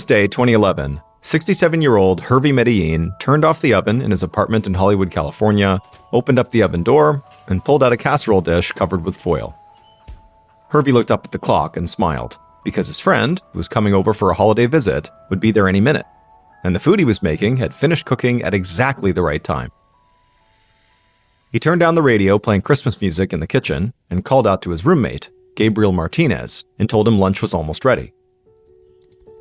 Day 2011, 67-year-old Hervey Medellin turned off the oven in his apartment in Hollywood, California, opened up the oven door, and pulled out a casserole dish covered with foil. Hervey looked up at the clock and smiled, because his friend, who was coming over for a holiday visit, would be there any minute, and the food he was making had finished cooking at exactly the right time. He turned down the radio playing Christmas music in the kitchen and called out to his roommate, Gabriel Martinez, and told him lunch was almost ready.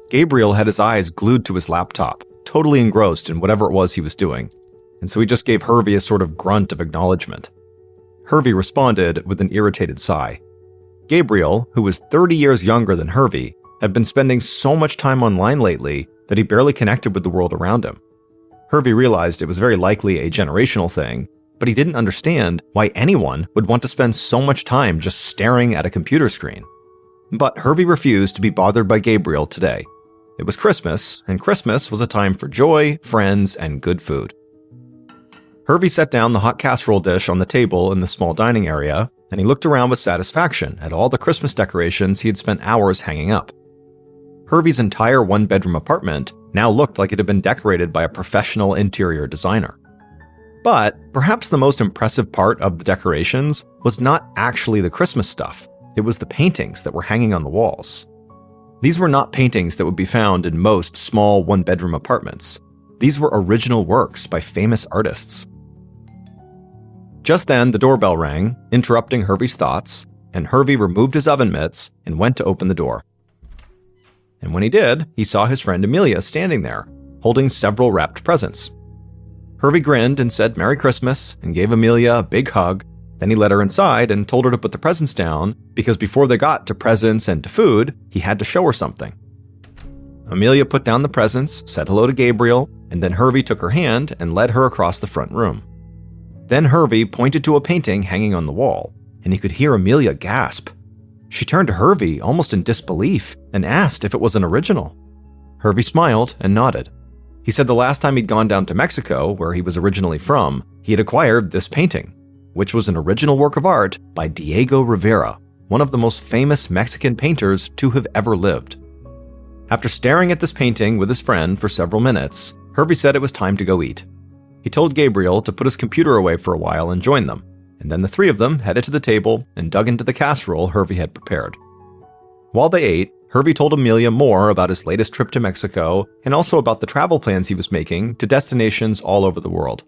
Gabriel had his eyes glued to his laptop, totally engrossed in whatever it was he was doing, and so he just gave Hervey a sort of grunt of acknowledgement. Hervey responded with an irritated sigh. Gabriel, who was 30 years younger than Hervey, had been spending so much time online lately that he barely connected with the world around him. Hervey realized it was very likely a generational thing, but he didn't understand why anyone would want to spend so much time just staring at a computer screen. But Hervey refused to be bothered by Gabriel today. It was Christmas, and Christmas was a time for joy, friends, and good food. Hervey set down the hot casserole dish on the table in the small dining area, and he looked around with satisfaction at all the Christmas decorations he had spent hours hanging up. Hervey's entire one-bedroom apartment now looked like it had been decorated by a professional interior designer. But perhaps the most impressive part of the decorations was not actually the Christmas stuff. It was the paintings that were hanging on the walls. These were not paintings that would be found in most small one-bedroom apartments. These were original works by famous artists. Just then, the doorbell rang, interrupting Hervey's thoughts, and Hervey removed his oven mitts and went to open the door. And when he did, he saw his friend Amelia standing there, holding several wrapped presents. Hervey grinned and said Merry Christmas and gave Amelia a big hug. Then he led her inside and told her to put the presents down because before they got to presents and to food, he had to show her something. Amelia put down the presents, said hello to Gabriel, and then Hervey took her hand and led her across the front room. Then Hervey pointed to a painting hanging on the wall, and he could hear Amelia gasp. She turned to Hervey almost in disbelief and asked if it was an original. Hervey smiled and nodded. He said the last time he'd gone down to Mexico, where he was originally from, he had acquired this painting, which was an original work of art by Diego Rivera, one of the most famous Mexican painters to have ever lived. After staring at this painting with his friend for several minutes, Hervey said it was time to go eat. He told Gabriel to put his computer away for a while and join them, and then the three of them headed to the table and dug into the casserole Hervey had prepared. While they ate, Hervey told Amelia more about his latest trip to Mexico and also about the travel plans he was making to destinations all over the world.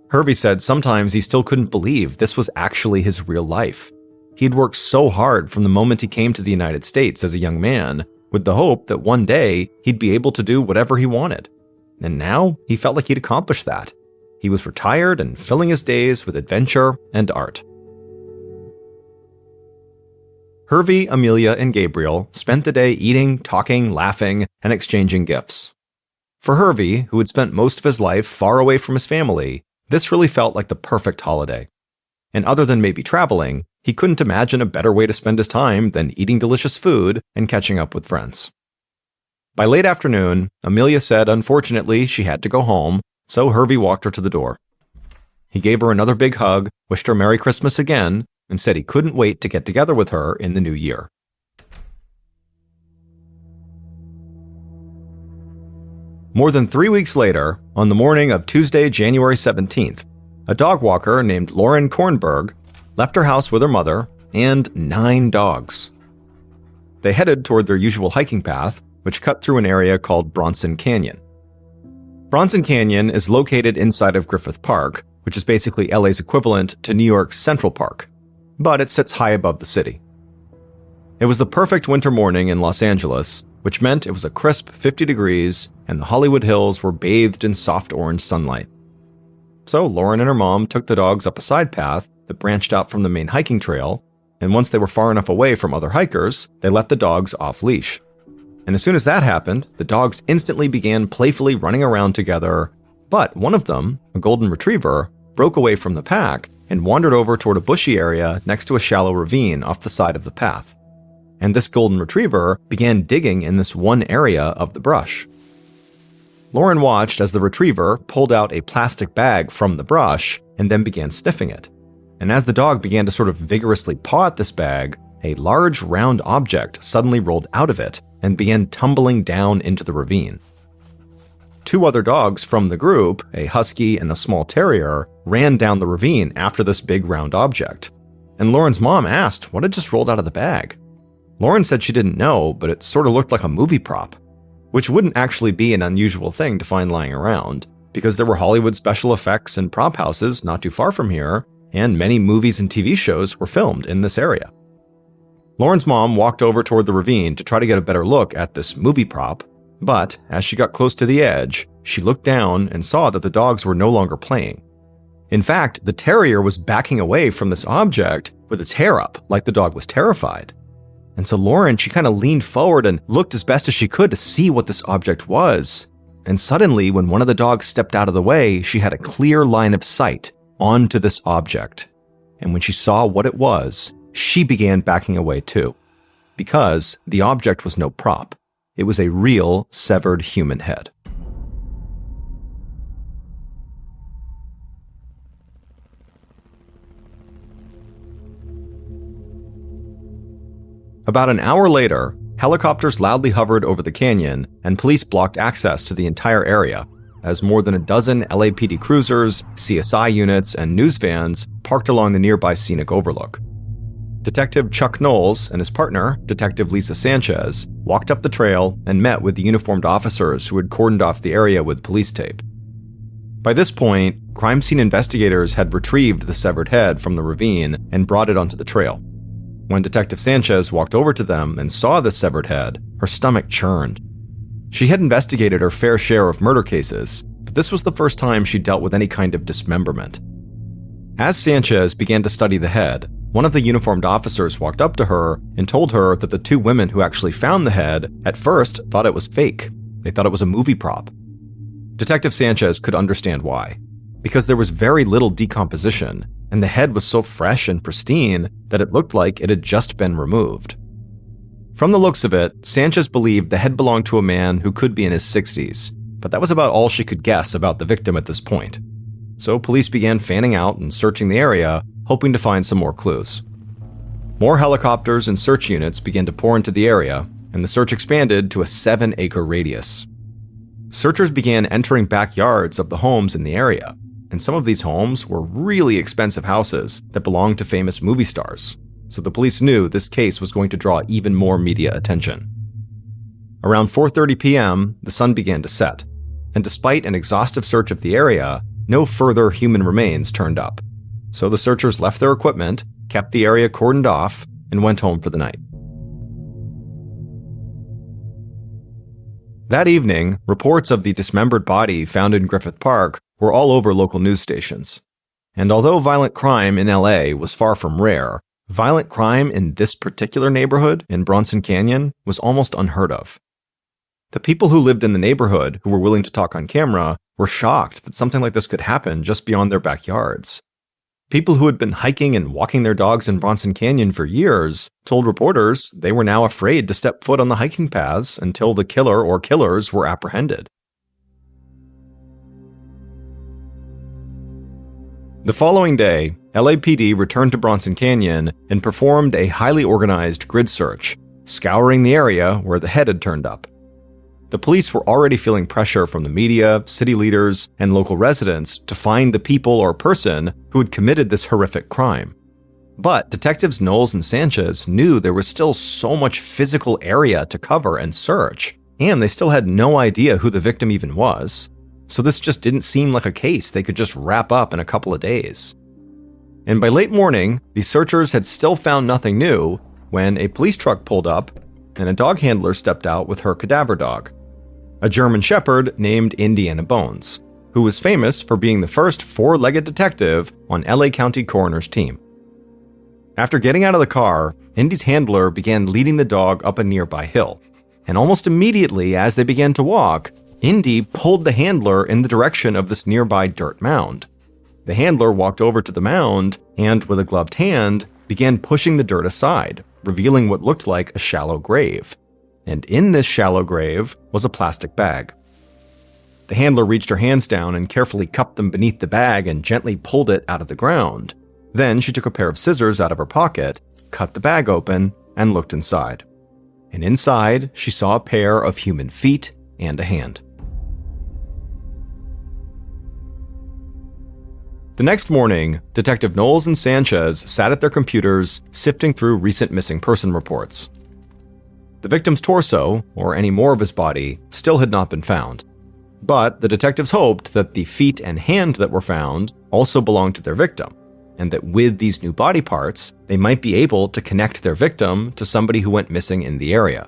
Hervey said sometimes he still couldn't believe this was actually his real life. He'd worked so hard from the moment he came to the United States as a young man, with the hope that one day he'd be able to do whatever he wanted. And now he felt like he'd accomplished that. He was retired and filling his days with adventure and art. Hervey, Amelia, and Gabriel spent the day eating, talking, laughing, and exchanging gifts. For Hervey, who had spent most of his life far away from his family, this really felt like the perfect holiday. And other than maybe traveling, he couldn't imagine a better way to spend his time than eating delicious food and catching up with friends. By late afternoon, Amelia said unfortunately she had to go home, so Hervey walked her to the door. He gave her another big hug, wished her Merry Christmas again, and said he couldn't wait to get together with her in the new year. More than 3 weeks later, on the morning of Tuesday, January 17th, a dog walker named Lauren Kornberg left her house with her mother and 9 dogs. They headed toward their usual hiking path, which cut through an area called Bronson Canyon. Bronson Canyon is located inside of Griffith Park, which is basically LA's equivalent to New York's Central Park, but it sits high above the city. It was the perfect winter morning in Los Angeles, which meant it was a crisp 50 degrees and the Hollywood Hills were bathed in soft orange sunlight. So Lauren and her mom took the dogs up a side path that branched out from the main hiking trail, and once they were far enough away from other hikers, they let the dogs off leash. And as soon as that happened, the dogs instantly began playfully running around together, but one of them, a golden retriever, broke away from the pack and wandered over toward a bushy area next to a shallow ravine off the side of the path. And this golden retriever began digging in this one area of the brush. Lauren watched as the retriever pulled out a plastic bag from the brush and then began sniffing it. And as the dog began to sort of vigorously paw at this bag, a large round object suddenly rolled out of it and began tumbling down into the ravine. 2 other dogs from the group, a husky and a small terrier, ran down the ravine after this big round object. And Lauren's mom asked what had just rolled out of the bag. Lauren said she didn't know, but it sort of looked like a movie prop, which wouldn't actually be an unusual thing to find lying around, because there were Hollywood special effects and prop houses not too far from here, and many movies and TV shows were filmed in this area. Lauren's mom walked over toward the ravine to try to get a better look at this movie prop, but as she got close to the edge, she looked down and saw that the dogs were no longer playing. In fact, the terrier was backing away from this object with its hair up, like the dog was terrified. And so Lauren, she kind of leaned forward and looked as best as she could to see what this object was. And suddenly, when one of the dogs stepped out of the way, she had a clear line of sight onto this object. And when she saw what it was, she began backing away too, because the object was no prop. It was a real severed human head. About an hour later, helicopters loudly hovered over the canyon and police blocked access to the entire area, as more than a dozen LAPD cruisers, CSI units, and news vans parked along the nearby scenic overlook. Detective Chuck Knowles and his partner, Detective Lisa Sanchez, walked up the trail and met with the uniformed officers who had cordoned off the area with police tape. By this point, crime scene investigators had retrieved the severed head from the ravine and brought it onto the trail. When Detective Sanchez walked over to them and saw the severed head, her stomach churned. She had investigated her fair share of murder cases, but this was the first time she dealt with any kind of dismemberment. As Sanchez began to study the head, one of the uniformed officers walked up to her and told her that the 2 women who actually found the head at first thought it was fake. They thought it was a movie prop. Detective Sanchez could understand why, because there was very little decomposition, and the head was so fresh and pristine that it looked like it had just been removed. From the looks of it, Sanchez believed the head belonged to a man who could be in his 60s, but that was about all she could guess about the victim at this point. So police began fanning out and searching the area, hoping to find some more clues. More helicopters and search units began to pour into the area, and the search expanded to a 7-acre radius. Searchers began entering backyards of the homes in the area, and some of these homes were really expensive houses that belonged to famous movie stars, so the police knew this case was going to draw even more media attention. Around 4:30 p.m., the sun began to set, and despite an exhaustive search of the area, no further human remains turned up. So the searchers left their equipment, kept the area cordoned off, and went home for the night. That evening, reports of the dismembered body found in Griffith Park were all over local news stations. And although violent crime in LA was far from rare, violent crime in this particular neighborhood in Bronson Canyon was almost unheard of. The people who lived in the neighborhood who were willing to talk on camera were shocked that something like this could happen just beyond their backyards. People who had been hiking and walking their dogs in Bronson Canyon for years told reporters they were now afraid to step foot on the hiking paths until the killer or killers were apprehended. The following day, LAPD returned to Bronson Canyon and performed a highly organized grid search, scouring the area where the head had turned up. The police were already feeling pressure from the media, city leaders, and local residents to find the people or person who had committed this horrific crime. But Detectives Knowles and Sanchez knew there was still so much physical area to cover and search, and they still had no idea who the victim even was. So this just didn't seem like a case they could just wrap up in a couple of days. And by late morning, the searchers had still found nothing new when a police truck pulled up and a dog handler stepped out with her cadaver dog, a German Shepherd named Indy Bones, who was famous for being the first 4-legged detective on LA County Coroner's team. After getting out of the car, Indy's handler began leading the dog up a nearby hill, and almost immediately as they began to walk, Indy pulled the handler in the direction of this nearby dirt mound. The handler walked over to the mound and, with a gloved hand, began pushing the dirt aside, revealing what looked like a shallow grave. And in this shallow grave was a plastic bag. The handler reached her hands down and carefully cupped them beneath the bag and gently pulled it out of the ground. Then she took a pair of scissors out of her pocket, cut the bag open, and looked inside. and inside she saw a pair of human feet and a hand. The next morning, Detective Knowles and Sanchez sat at their computers sifting through recent missing person reports. The victim's torso, or any more of his body, still had not been found. But the detectives hoped that the feet and hand that were found also belonged to their victim, and that with these new body parts, they might be able to connect their victim to somebody who went missing in the area.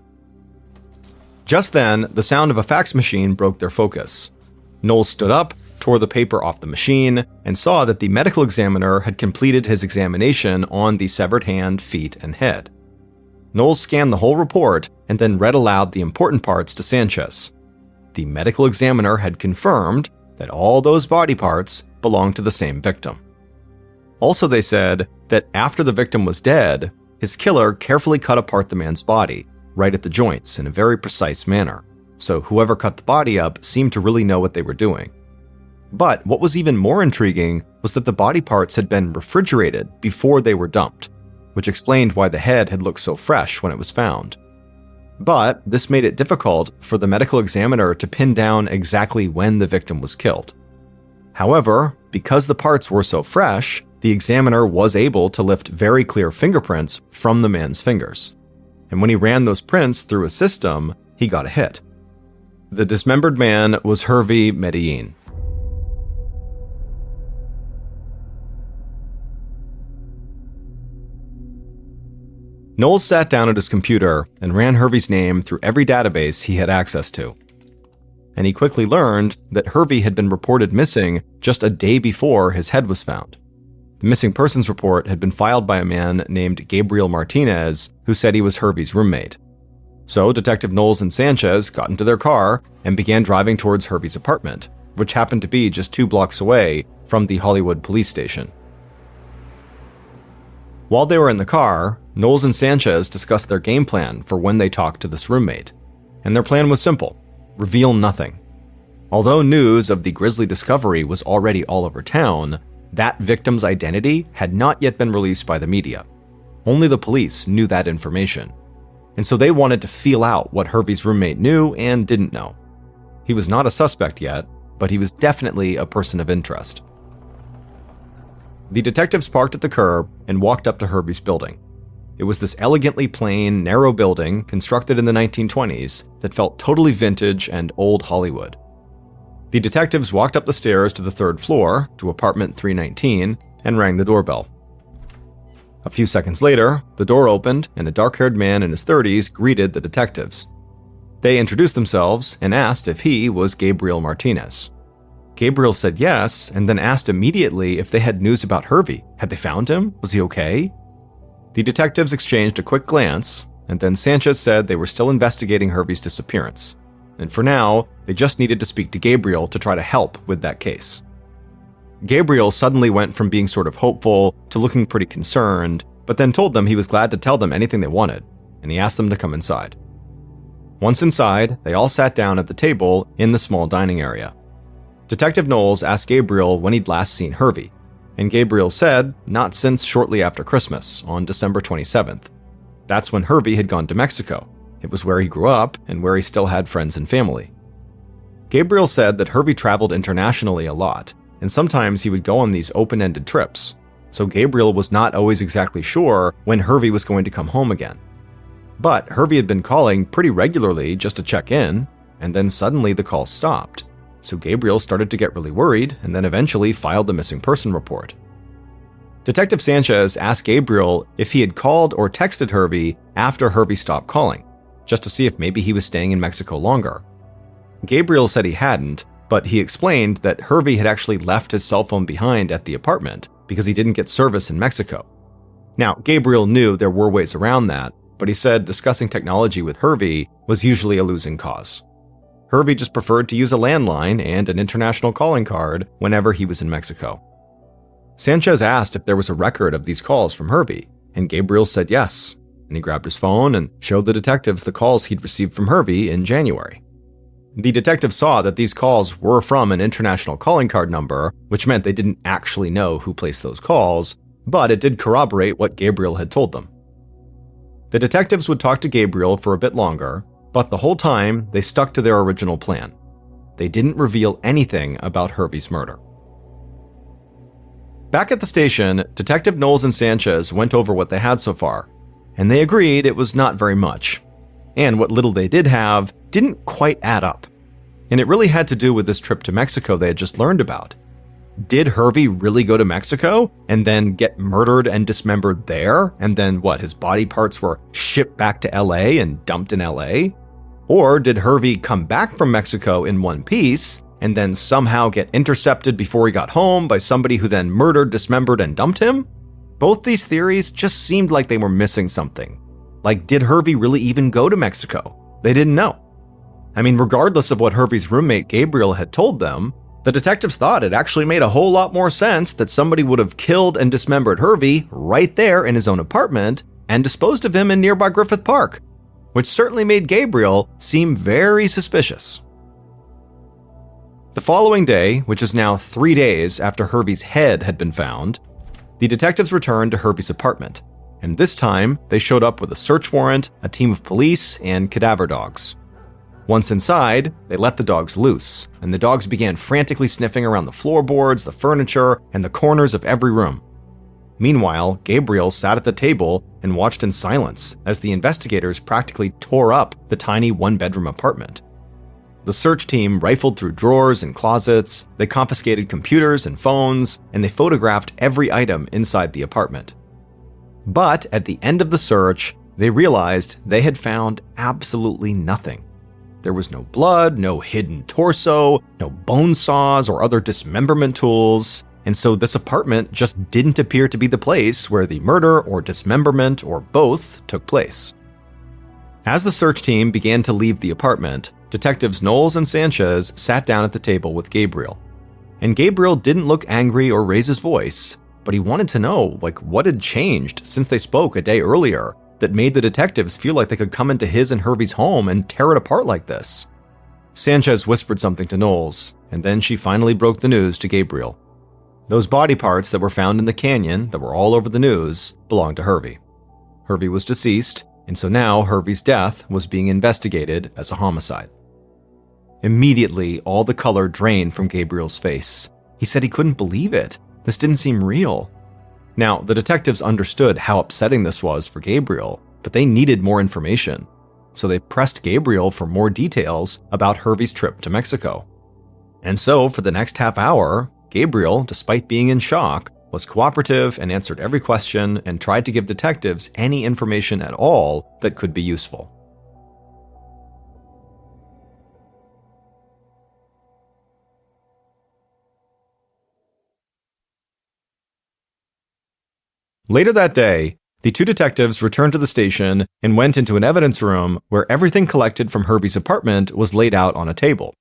Just then, the sound of a fax machine broke their focus. Knowles stood up, tore the paper off the machine, and saw that the medical examiner had completed his examination on the severed hand, feet, and head. Knowles scanned the whole report and then read aloud the important parts to Sanchez. The medical examiner had confirmed that all those body parts belonged to the same victim. Also, they said that after the victim was dead, his killer carefully cut apart the man's body, right at the joints in a very precise manner, so whoever cut the body up seemed to really know what they were doing. But what was even more intriguing was that the body parts had been refrigerated before they were dumped, which explained why the head had looked so fresh when it was found. But this made it difficult for the medical examiner to pin down exactly when the victim was killed. However, because the parts were so fresh, the examiner was able to lift very clear fingerprints from the man's fingers. And when he ran those prints through a system, he got a hit. The dismembered man was Hervey Medellin. Knowles sat down at his computer and ran Hervey's name through every database he had access to. And he quickly learned that Hervey had been reported missing just a day before his head was found. The missing persons report had been filed by a man named Gabriel Martinez, who said he was Hervey's roommate. So Detective Knowles and Sanchez got into their car and began driving towards Hervey's apartment, which happened to be just 2 blocks away from the Hollywood police station. While they were in the car, Knowles and Sanchez discussed their game plan for when they talked to this roommate. And their plan was simple: reveal nothing. Although news of the Grisly discovery was already all over town, that victim's identity had not yet been released by the media. Only the police knew that information. And so they wanted to feel out what Hervey's roommate knew and didn't know. He was not a suspect yet, but he was definitely a person of interest. The detectives parked at the curb and walked up to Hervey's building. It was this elegantly plain, narrow building constructed in the 1920s that felt totally vintage and old Hollywood. The detectives walked up the stairs to the 3rd floor, to apartment 319, and rang the doorbell. A few seconds later, the door opened and a dark-haired man in his 30s greeted the detectives. They introduced themselves and asked if he was Gabriel Martinez. Gabriel said yes, and then asked immediately if they had news about Hervey. Had they found him? Was he okay? The detectives exchanged a quick glance, and then Sanchez said they were still investigating Hervey's disappearance. And for now, they just needed to speak to Gabriel to try to help with that case. Gabriel suddenly went from being sort of hopeful to looking pretty concerned, but then told them he was glad to tell them anything they wanted, and he asked them to come inside. Once inside, they all sat down at the table in the small dining area. Detective Knowles asked Gabriel when he'd last seen Hervey, and Gabriel said not since shortly after Christmas, on December 27th. That's when Hervey had gone to Mexico. It was where he grew up and where he still had friends and family. Gabriel said that Hervey traveled internationally a lot, and sometimes he would go on these open-ended trips, so Gabriel was not always exactly sure when Hervey was going to come home again. But Hervey had been calling pretty regularly just to check in, and then suddenly the call stopped. So Gabriel started to get really worried and then eventually filed the missing person report. Detective Sanchez asked Gabriel if he had called or texted Hervey after Hervey stopped calling, just to see if maybe he was staying in Mexico longer. Gabriel said he hadn't, but he explained that Hervey had actually left his cell phone behind at the apartment because he didn't get service in Mexico. Now, Gabriel knew there were ways around that, but he said discussing technology with Hervey was usually a losing cause. Hervey just preferred to use a landline and an international calling card whenever he was in Mexico. Sanchez asked if there was a record of these calls from Hervey, and Gabriel said yes, and he grabbed his phone and showed the detectives the calls he'd received from Hervey in January. The detectives saw that these calls were from an international calling card number, which meant they didn't actually know who placed those calls, but it did corroborate what Gabriel had told them. The detectives would talk to Gabriel for a bit longer, but the whole time they stuck to their original plan. They didn't reveal anything about Hervey's murder. Back at the station, Detective Knowles and Sanchez went over what they had so far, and they agreed it was not very much. And what little they did have didn't quite add up. And it really had to do with this trip to Mexico they had just learned about. Did Hervey really go to Mexico and then get murdered and dismembered there? And then his body parts were shipped back to LA and dumped in LA? Or did Hervey come back from Mexico in one piece and then somehow get intercepted before he got home by somebody who then murdered, dismembered, and dumped him? Both these theories just seemed like they were missing something. Like, did Hervey really even go to Mexico? They didn't know. I mean, regardless of what Hervey's roommate Gabriel had told them, the detectives thought it actually made a whole lot more sense that somebody would have killed and dismembered Hervey right there in his own apartment and disposed of him in nearby Griffith Park, which certainly made Gabriel seem very suspicious. The following day, which is now 3 days after Hervey's head had been found, the detectives returned to Hervey's apartment, and this time they showed up with a search warrant, a team of police, and cadaver dogs. Once inside, they let the dogs loose, and the dogs began frantically sniffing around the floorboards, the furniture, and the corners of every room. Meanwhile, Gabriel sat at the table and watched in silence as the investigators practically tore up the tiny one-bedroom apartment. The search team rifled through drawers and closets, they confiscated computers and phones, and they photographed every item inside the apartment. But at the end of the search, they realized they had found absolutely nothing. There was no blood, no hidden torso, no bone saws or other dismemberment tools, and so this apartment just didn't appear to be the place where the murder or dismemberment or both took place. As the search team began to leave the apartment, Detectives Knowles and Sanchez sat down at the table with Gabriel. And Gabriel didn't look angry or raise his voice, but he wanted to know, what had changed since they spoke a day earlier that made the detectives feel like they could come into his and Hervey's home and tear it apart like this. Sanchez whispered something to Knowles, and then she finally broke the news to Gabriel. Those body parts that were found in the canyon that were all over the news belonged to Hervey. Hervey was deceased, and so now Hervey's death was being investigated as a homicide. Immediately, all the color drained from Gabriel's face. He said he couldn't believe it. This didn't seem real. Now, the detectives understood how upsetting this was for Gabriel, but they needed more information. So they pressed Gabriel for more details about Hervey's trip to Mexico. And so, for the next half hour, Gabriel, despite being in shock, was cooperative and answered every question and tried to give detectives any information at all that could be useful. Later that day, the two detectives returned to the station and went into an evidence room where everything collected from Hervey's apartment was laid out on a table.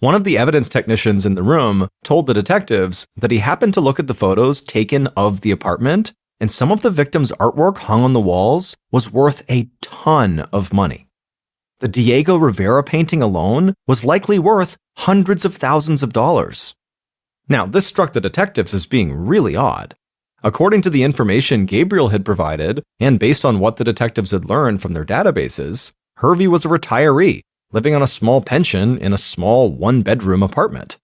One of the evidence technicians in the room told the detectives that he happened to look at the photos taken of the apartment, and some of the victims' artwork hung on the walls was worth a ton of money. The Diego Rivera painting alone was likely worth hundreds of thousands of dollars. Now, this struck the detectives as being really odd. According to the information Gabriel had provided, and based on what the detectives had learned from their databases, Hervey was a retiree, living on a small pension in a small one-bedroom apartment.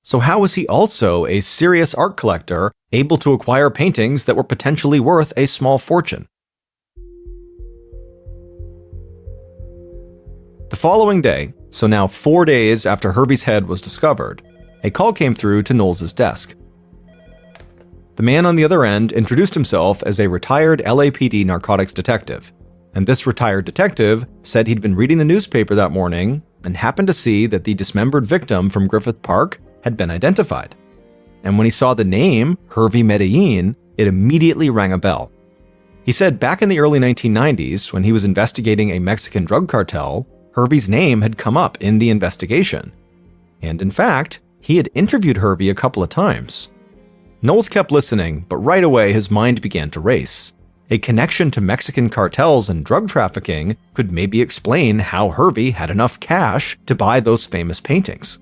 So how was he also a serious art collector able to acquire paintings that were potentially worth a small fortune? The following day, so now 4 days after Hervey's head was discovered, a call came through to Knowles' desk. The man on the other end introduced himself as a retired LAPD narcotics detective, and this retired detective said he'd been reading the newspaper that morning and happened to see that the dismembered victim from Griffith Park had been identified. And when he saw the name, Hervey Medellin, it immediately rang a bell. He said back in the early 1990s, when he was investigating a Mexican drug cartel, Hervey's name had come up in the investigation. And in fact, he had interviewed Hervey a couple of times. Knowles kept listening, but right away his mind began to race. A connection to Mexican cartels and drug trafficking could maybe explain how Hervey had enough cash to buy those famous paintings.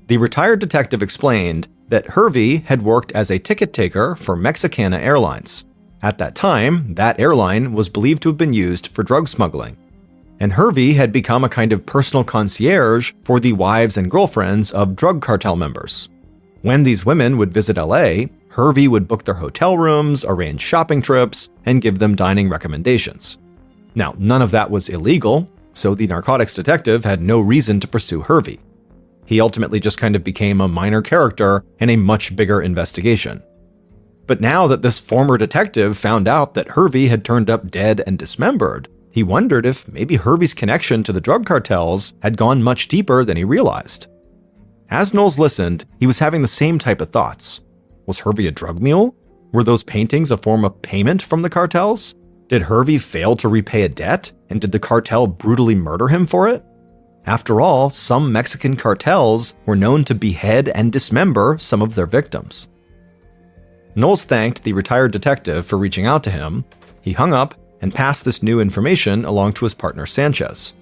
The retired detective explained that Hervey had worked as a ticket taker for Mexicana Airlines. At that time, that airline was believed to have been used for drug smuggling. And Hervey had become a kind of personal concierge for the wives and girlfriends of drug cartel members. When these women would visit LA, Hervey would book their hotel rooms, arrange shopping trips, and give them dining recommendations. Now, none of that was illegal, so the narcotics detective had no reason to pursue Hervey. He ultimately just kind of became a minor character in a much bigger investigation. But now that this former detective found out that Hervey had turned up dead and dismembered, he wondered if maybe Hervey's connection to the drug cartels had gone much deeper than he realized. As Knowles listened, he was having the same type of thoughts. Was Hervey a drug mule? Were those paintings a form of payment from the cartels? Did Hervey fail to repay a debt, and did the cartel brutally murder him for it? After all, some Mexican cartels were known to behead and dismember some of their victims. Knowles thanked the retired detective for reaching out to him. He hung up and passed this new information along to his partner Sanchez.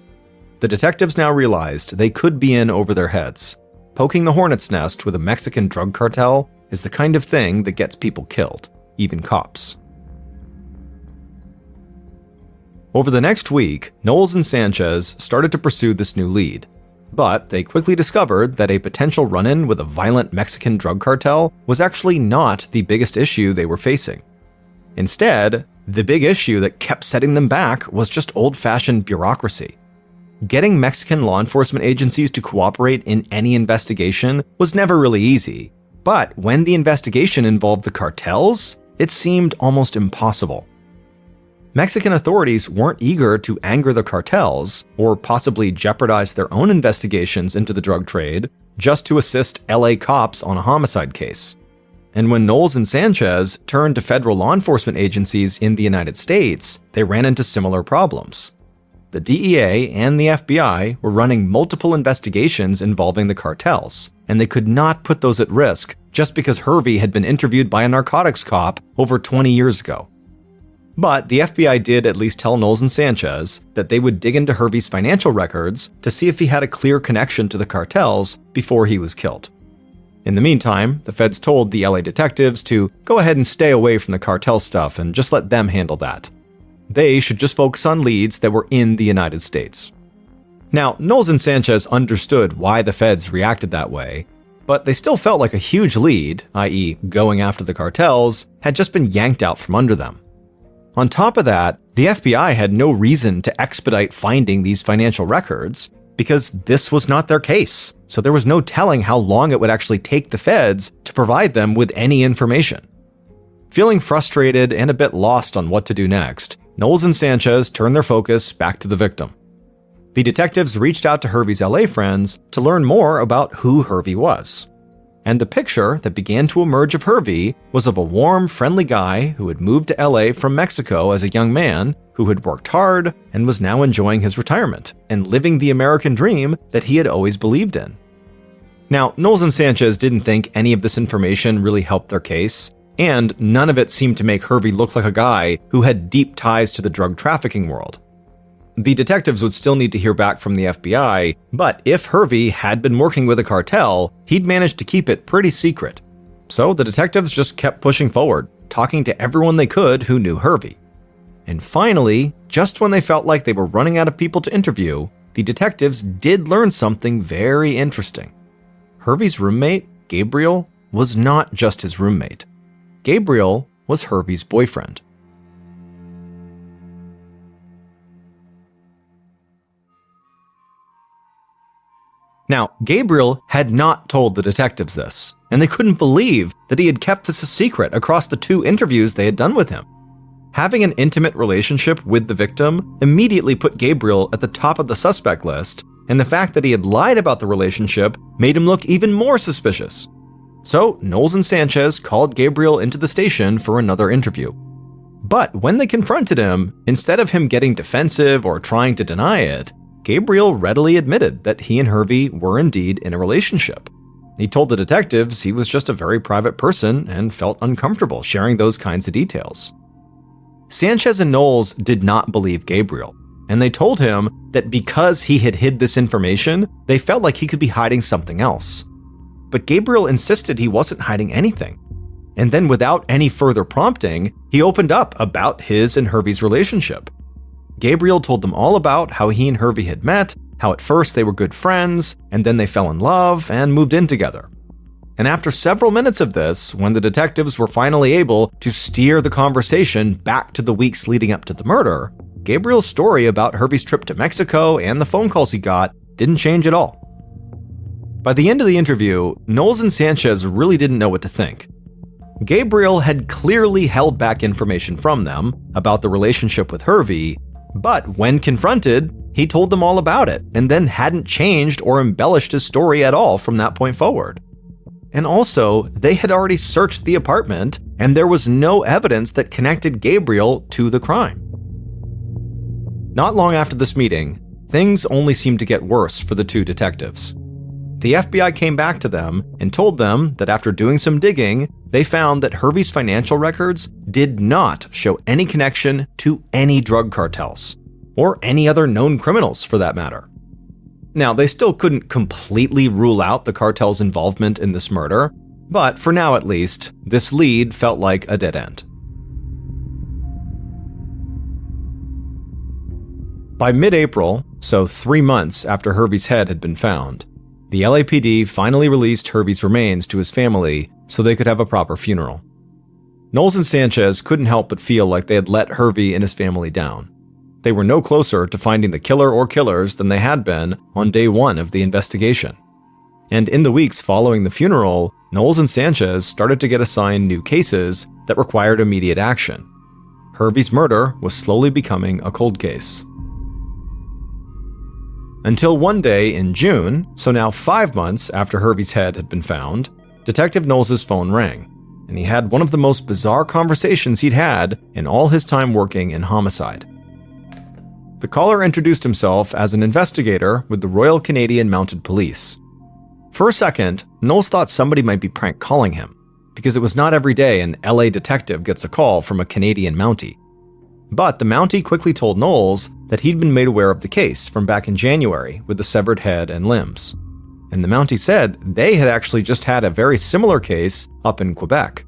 The detectives now realized they could be in over their heads. Poking the hornet's nest with a Mexican drug cartel is the kind of thing that gets people killed, even cops. Over the next week, Knowles and Sanchez started to pursue this new lead, but they quickly discovered that a potential run-in with a violent Mexican drug cartel was actually not the biggest issue they were facing. Instead, the big issue that kept setting them back was just old-fashioned bureaucracy. Getting Mexican law enforcement agencies to cooperate in any investigation was never really easy, but when the investigation involved the cartels, it seemed almost impossible. Mexican authorities weren't eager to anger the cartels or possibly jeopardize their own investigations into the drug trade just to assist LA cops on a homicide case. And when Knowles and Sanchez turned to federal law enforcement agencies in the United States, they ran into similar problems. The DEA and the FBI were running multiple investigations involving the cartels, and they could not put those at risk just because Hervey had been interviewed by a narcotics cop over 20 years ago. But the FBI did at least tell Knowles and Sanchez that they would dig into Hervey's financial records to see if he had a clear connection to the cartels before he was killed. In the meantime, the feds told the LA detectives to go ahead and stay away from the cartel stuff and just let them handle that. They should just focus on leads that were in the United States. Now, Knowles and Sanchez understood why the feds reacted that way, but they still felt like a huge lead, i.e. going after the cartels, had just been yanked out from under them. On top of that, the FBI had no reason to expedite finding these financial records because this was not their case, so there was no telling how long it would actually take the feds to provide them with any information. Feeling frustrated and a bit lost on what to do next, Knowles and Sanchez turned their focus back to the victim. The detectives reached out to Hervey's LA friends to learn more about who Hervey was. And the picture that began to emerge of Hervey was of a warm, friendly guy who had moved to LA from Mexico as a young man, who had worked hard and was now enjoying his retirement and living the American dream that he had always believed in. Now, Knowles and Sanchez didn't think any of this information really helped their case, and none of it seemed to make Hervey look like a guy who had deep ties to the drug trafficking world. The detectives would still need to hear back from the FBI, but if Hervey had been working with a cartel, he'd managed to keep it pretty secret. So the detectives just kept pushing forward, talking to everyone they could who knew Hervey. And finally, just when they felt like they were running out of people to interview, the detectives did learn something very interesting. Hervey's roommate, Gabriel, was not just his roommate. Gabriel was Hervey's boyfriend. Now, Gabriel had not told the detectives this, and they couldn't believe that he had kept this a secret across the 2 interviews they had done with him. Having an intimate relationship with the victim immediately put Gabriel at the top of the suspect list, and the fact that he had lied about the relationship made him look even more suspicious. So, Knowles and Sanchez called Gabriel into the station for another interview. But when they confronted him, instead of him getting defensive or trying to deny it, Gabriel readily admitted that he and Hervey were indeed in a relationship. He told the detectives he was just a very private person and felt uncomfortable sharing those kinds of details. Sanchez and Knowles did not believe Gabriel, and they told him that because he had hid this information, they felt like he could be hiding something else. But Gabriel insisted he wasn't hiding anything. and then without any further prompting, he opened up about his and Hervey's relationship. Gabriel told them all about how he and Hervey had met, how at first they were good friends, and then they fell in love and moved in together. And after several minutes of this, when the detectives were finally able to steer the conversation back to the weeks leading up to the murder, Gabriel's story about Hervey's trip to Mexico and the phone calls he got didn't change at all. By the end of the interview, Knowles and Sanchez really didn't know what to think. Gabriel had clearly held back information from them about the relationship with Hervey, but when confronted, he told them all about it and then hadn't changed or embellished his story at all from that point forward. And also, they had already searched the apartment, and there was no evidence that connected Gabriel to the crime. Not long after this meeting, things only seemed to get worse for the two detectives. The FBI came back to them and told them that after doing some digging, they found that Hervey's financial records did not show any connection to any drug cartels, or any other known criminals for that matter. Now, they still couldn't completely rule out the cartel's involvement in this murder, but for now at least, this lead felt like a dead end. By mid-April, so 3 months after Hervey's head had been found, the LAPD finally released Hervey's remains to his family so they could have a proper funeral. Knowles and Sanchez couldn't help but feel like they had let Hervey and his family down. They were no closer to finding the killer or killers than they had been on day one of the investigation. And in the weeks following the funeral, Knowles and Sanchez started to get assigned new cases that required immediate action. Hervey's murder was slowly becoming a cold case. Until one day in June, so now 5 months after Hervey's head had been found, Detective Knowles' phone rang, and he had one of the most bizarre conversations he'd had in all his time working in homicide. The caller introduced himself as an investigator with the Royal Canadian Mounted Police. For a second, Knowles thought somebody might be prank calling him, because it was not every day an LA detective gets a call from a Canadian Mountie. But the Mountie quickly told Knowles that he'd been made aware of the case from back in January with the severed head and limbs. And the Mountie said they had actually just had a very similar case up in Quebec.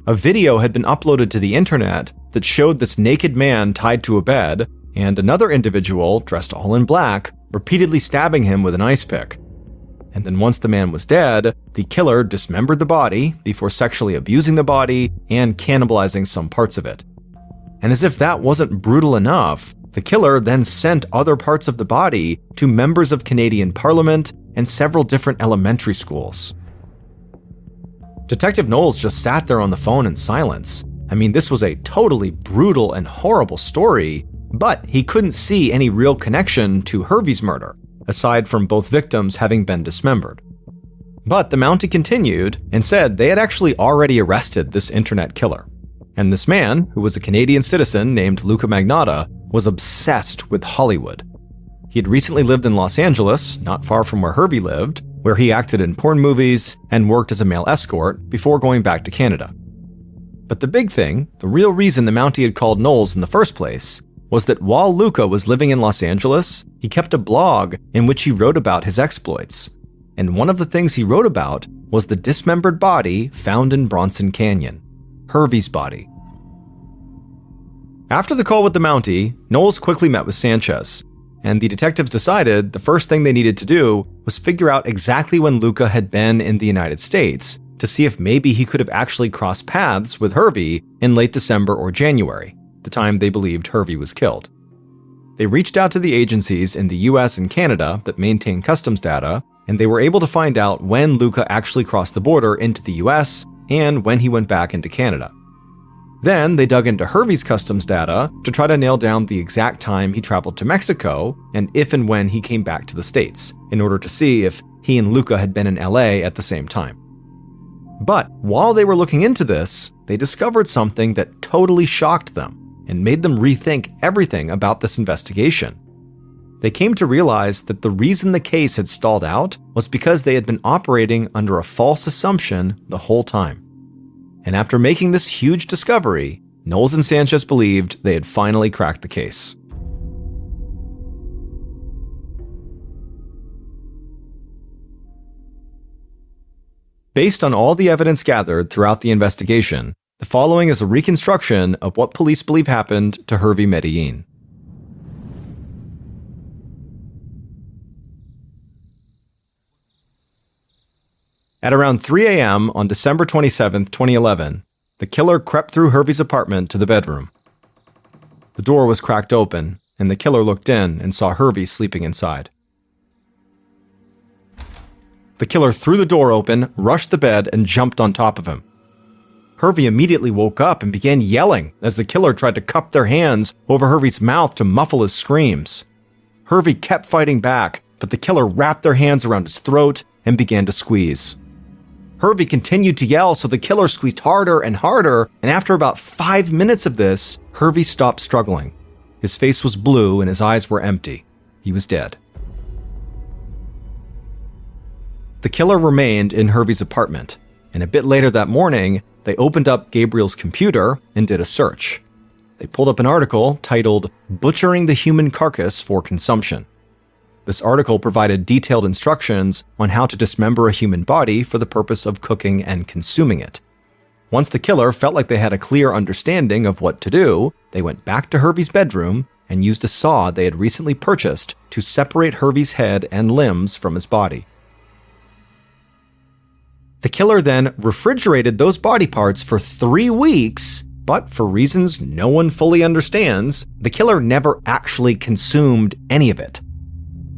A video had been uploaded to the internet that showed this naked man tied to a bed and another individual, dressed all in black, repeatedly stabbing him with an ice pick. And then once the man was dead, the killer dismembered the body before sexually abusing the body and cannibalizing some parts of it. And as if that wasn't brutal enough, the killer then sent other parts of the body to members of Canadian Parliament and several different elementary schools. Detective Knowles just sat there on the phone in silence. I mean, this was a totally brutal and horrible story, but he couldn't see any real connection to Hervey's murder, aside from both victims having been dismembered. But the Mountie continued and said they had actually already arrested this internet killer. And this man, who was a Canadian citizen named Luca Magnotta, was obsessed with Hollywood. He had recently lived in Los Angeles, not far from where Hervey lived, where he acted in porn movies and worked as a male escort before going back to Canada. But the big thing, the real reason the Mountie had called Knowles in the first place, was that while Luca was living in Los Angeles, he kept a blog in which he wrote about his exploits. And one of the things he wrote about was the dismembered body found in Bronson Canyon, Hervey's body. After the call with the Mountie, Knowles quickly met with Sanchez, and the detectives decided the first thing they needed to do was figure out exactly when Luca had been in the United States to see if maybe he could have actually crossed paths with Hervey in late December or January, the time they believed Hervey was killed. They reached out to the agencies in the US and Canada that maintain customs data, and they were able to find out when Luca actually crossed the border into the US and when he went back into Canada. Then they dug into Hervey's customs data to try to nail down the exact time he traveled to Mexico and if and when he came back to the States, in order to see if he and Luca had been in LA at the same time. But while they were looking into this, they discovered something that totally shocked them and made them rethink everything about this investigation. They came to realize that the reason the case had stalled out was because they had been operating under a false assumption the whole time. And after making this huge discovery, Knowles and Sanchez believed they had finally cracked the case. Based on all the evidence gathered throughout the investigation, the following is a reconstruction of what police believe happened to Hervey Medellin. At around 3 a.m. on December 27, 2011, the killer crept through Hervey's apartment to the bedroom. The door was cracked open, and the killer looked in and saw Hervey sleeping inside. The killer threw the door open, rushed the bed, and jumped on top of him. Hervey immediately woke up and began yelling as the killer tried to cup their hands over Hervey's mouth to muffle his screams. Hervey kept fighting back, but the killer wrapped their hands around his throat and began to squeeze. Hervey continued to yell, so the killer squeezed harder and harder, and after about 5 minutes of this, Hervey stopped struggling. His face was blue and his eyes were empty. He was dead. The killer remained in Hervey's apartment, and a bit later that morning, they opened up Gabriel's computer and did a search. They pulled up an article titled "Butchering the Human Carcass for Consumption." This article provided detailed instructions on how to dismember a human body for the purpose of cooking and consuming it. Once the killer felt like they had a clear understanding of what to do, they went back to Hervey's bedroom and used a saw they had recently purchased to separate Hervey's head and limbs from his body. The killer then refrigerated those body parts for 3 weeks, but for reasons no one fully understands, the killer never actually consumed any of it.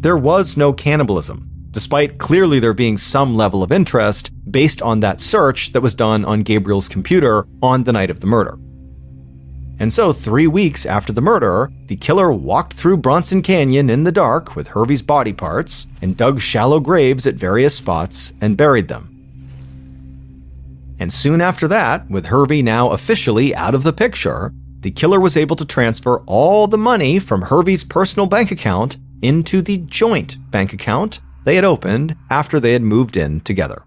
There was no cannibalism, despite clearly there being some level of interest based on that search that was done on Gabriel's computer on the night of the murder. And so 3 weeks after the murder, the killer walked through Bronson Canyon in the dark with Hervey's body parts and dug shallow graves at various spots and buried them. And soon after that, with Hervey now officially out of the picture, the killer was able to transfer all the money from Hervey's personal bank account into the joint bank account they had opened after they had moved in together.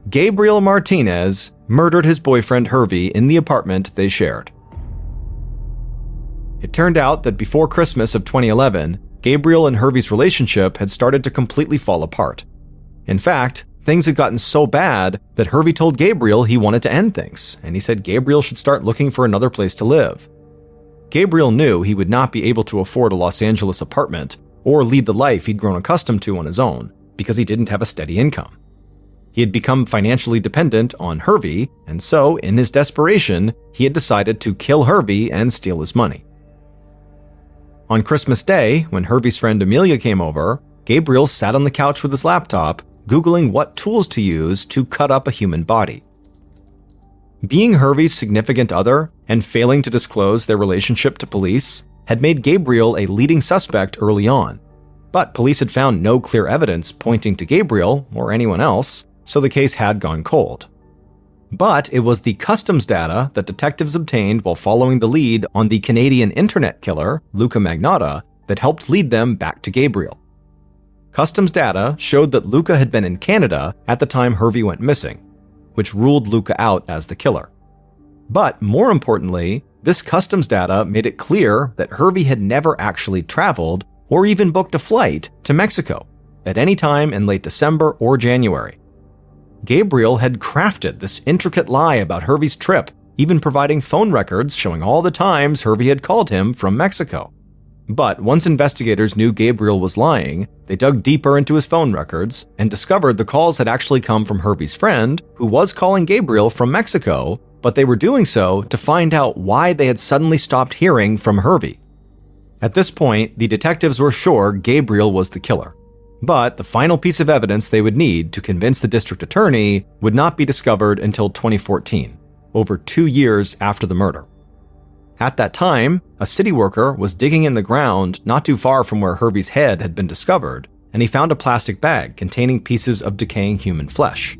Gabriel Martinez murdered his boyfriend Hervey in the apartment they shared. It turned out that before Christmas of 2011, Gabriel and Hervey's relationship had started to completely fall apart. In fact, things had gotten so bad that Hervey told Gabriel he wanted to end things, and he said Gabriel should start looking for another place to live. Gabriel knew he would not be able to afford a Los Angeles apartment or lead the life he'd grown accustomed to on his own because he didn't have a steady income. He had become financially dependent on Hervey, and so, in his desperation, he had decided to kill Hervey and steal his money. On Christmas Day, when Hervey's friend Amelia came over, Gabriel sat on the couch with his laptop, Googling what tools to use to cut up a human body. Being Hervey's significant other and failing to disclose their relationship to police had made Gabriel a leading suspect early on, but police had found no clear evidence pointing to Gabriel or anyone else, so the case had gone cold. But it was the customs data that detectives obtained while following the lead on the Canadian internet killer, Luca Magnotta, that helped lead them back to Gabriel. Customs data showed that Luca had been in Canada at the time Hervey went missing, which ruled Luca out as the killer. But more importantly, this customs data made it clear that Hervey had never actually traveled or even booked a flight to Mexico at any time in late December or January. Gabriel had crafted this intricate lie about Hervey's trip, even providing phone records showing all the times Hervey had called him from Mexico. But once investigators knew Gabriel was lying, they dug deeper into his phone records and discovered the calls had actually come from Hervey's friend, who was calling Gabriel from Mexico, but they were doing so to find out why they had suddenly stopped hearing from Hervey. At this point, the detectives were sure Gabriel was the killer. But the final piece of evidence they would need to convince the district attorney would not be discovered until 2014, over 2 years after the murder. At that time, a city worker was digging in the ground not too far from where Hervey's head had been discovered, and he found a plastic bag containing pieces of decaying human flesh.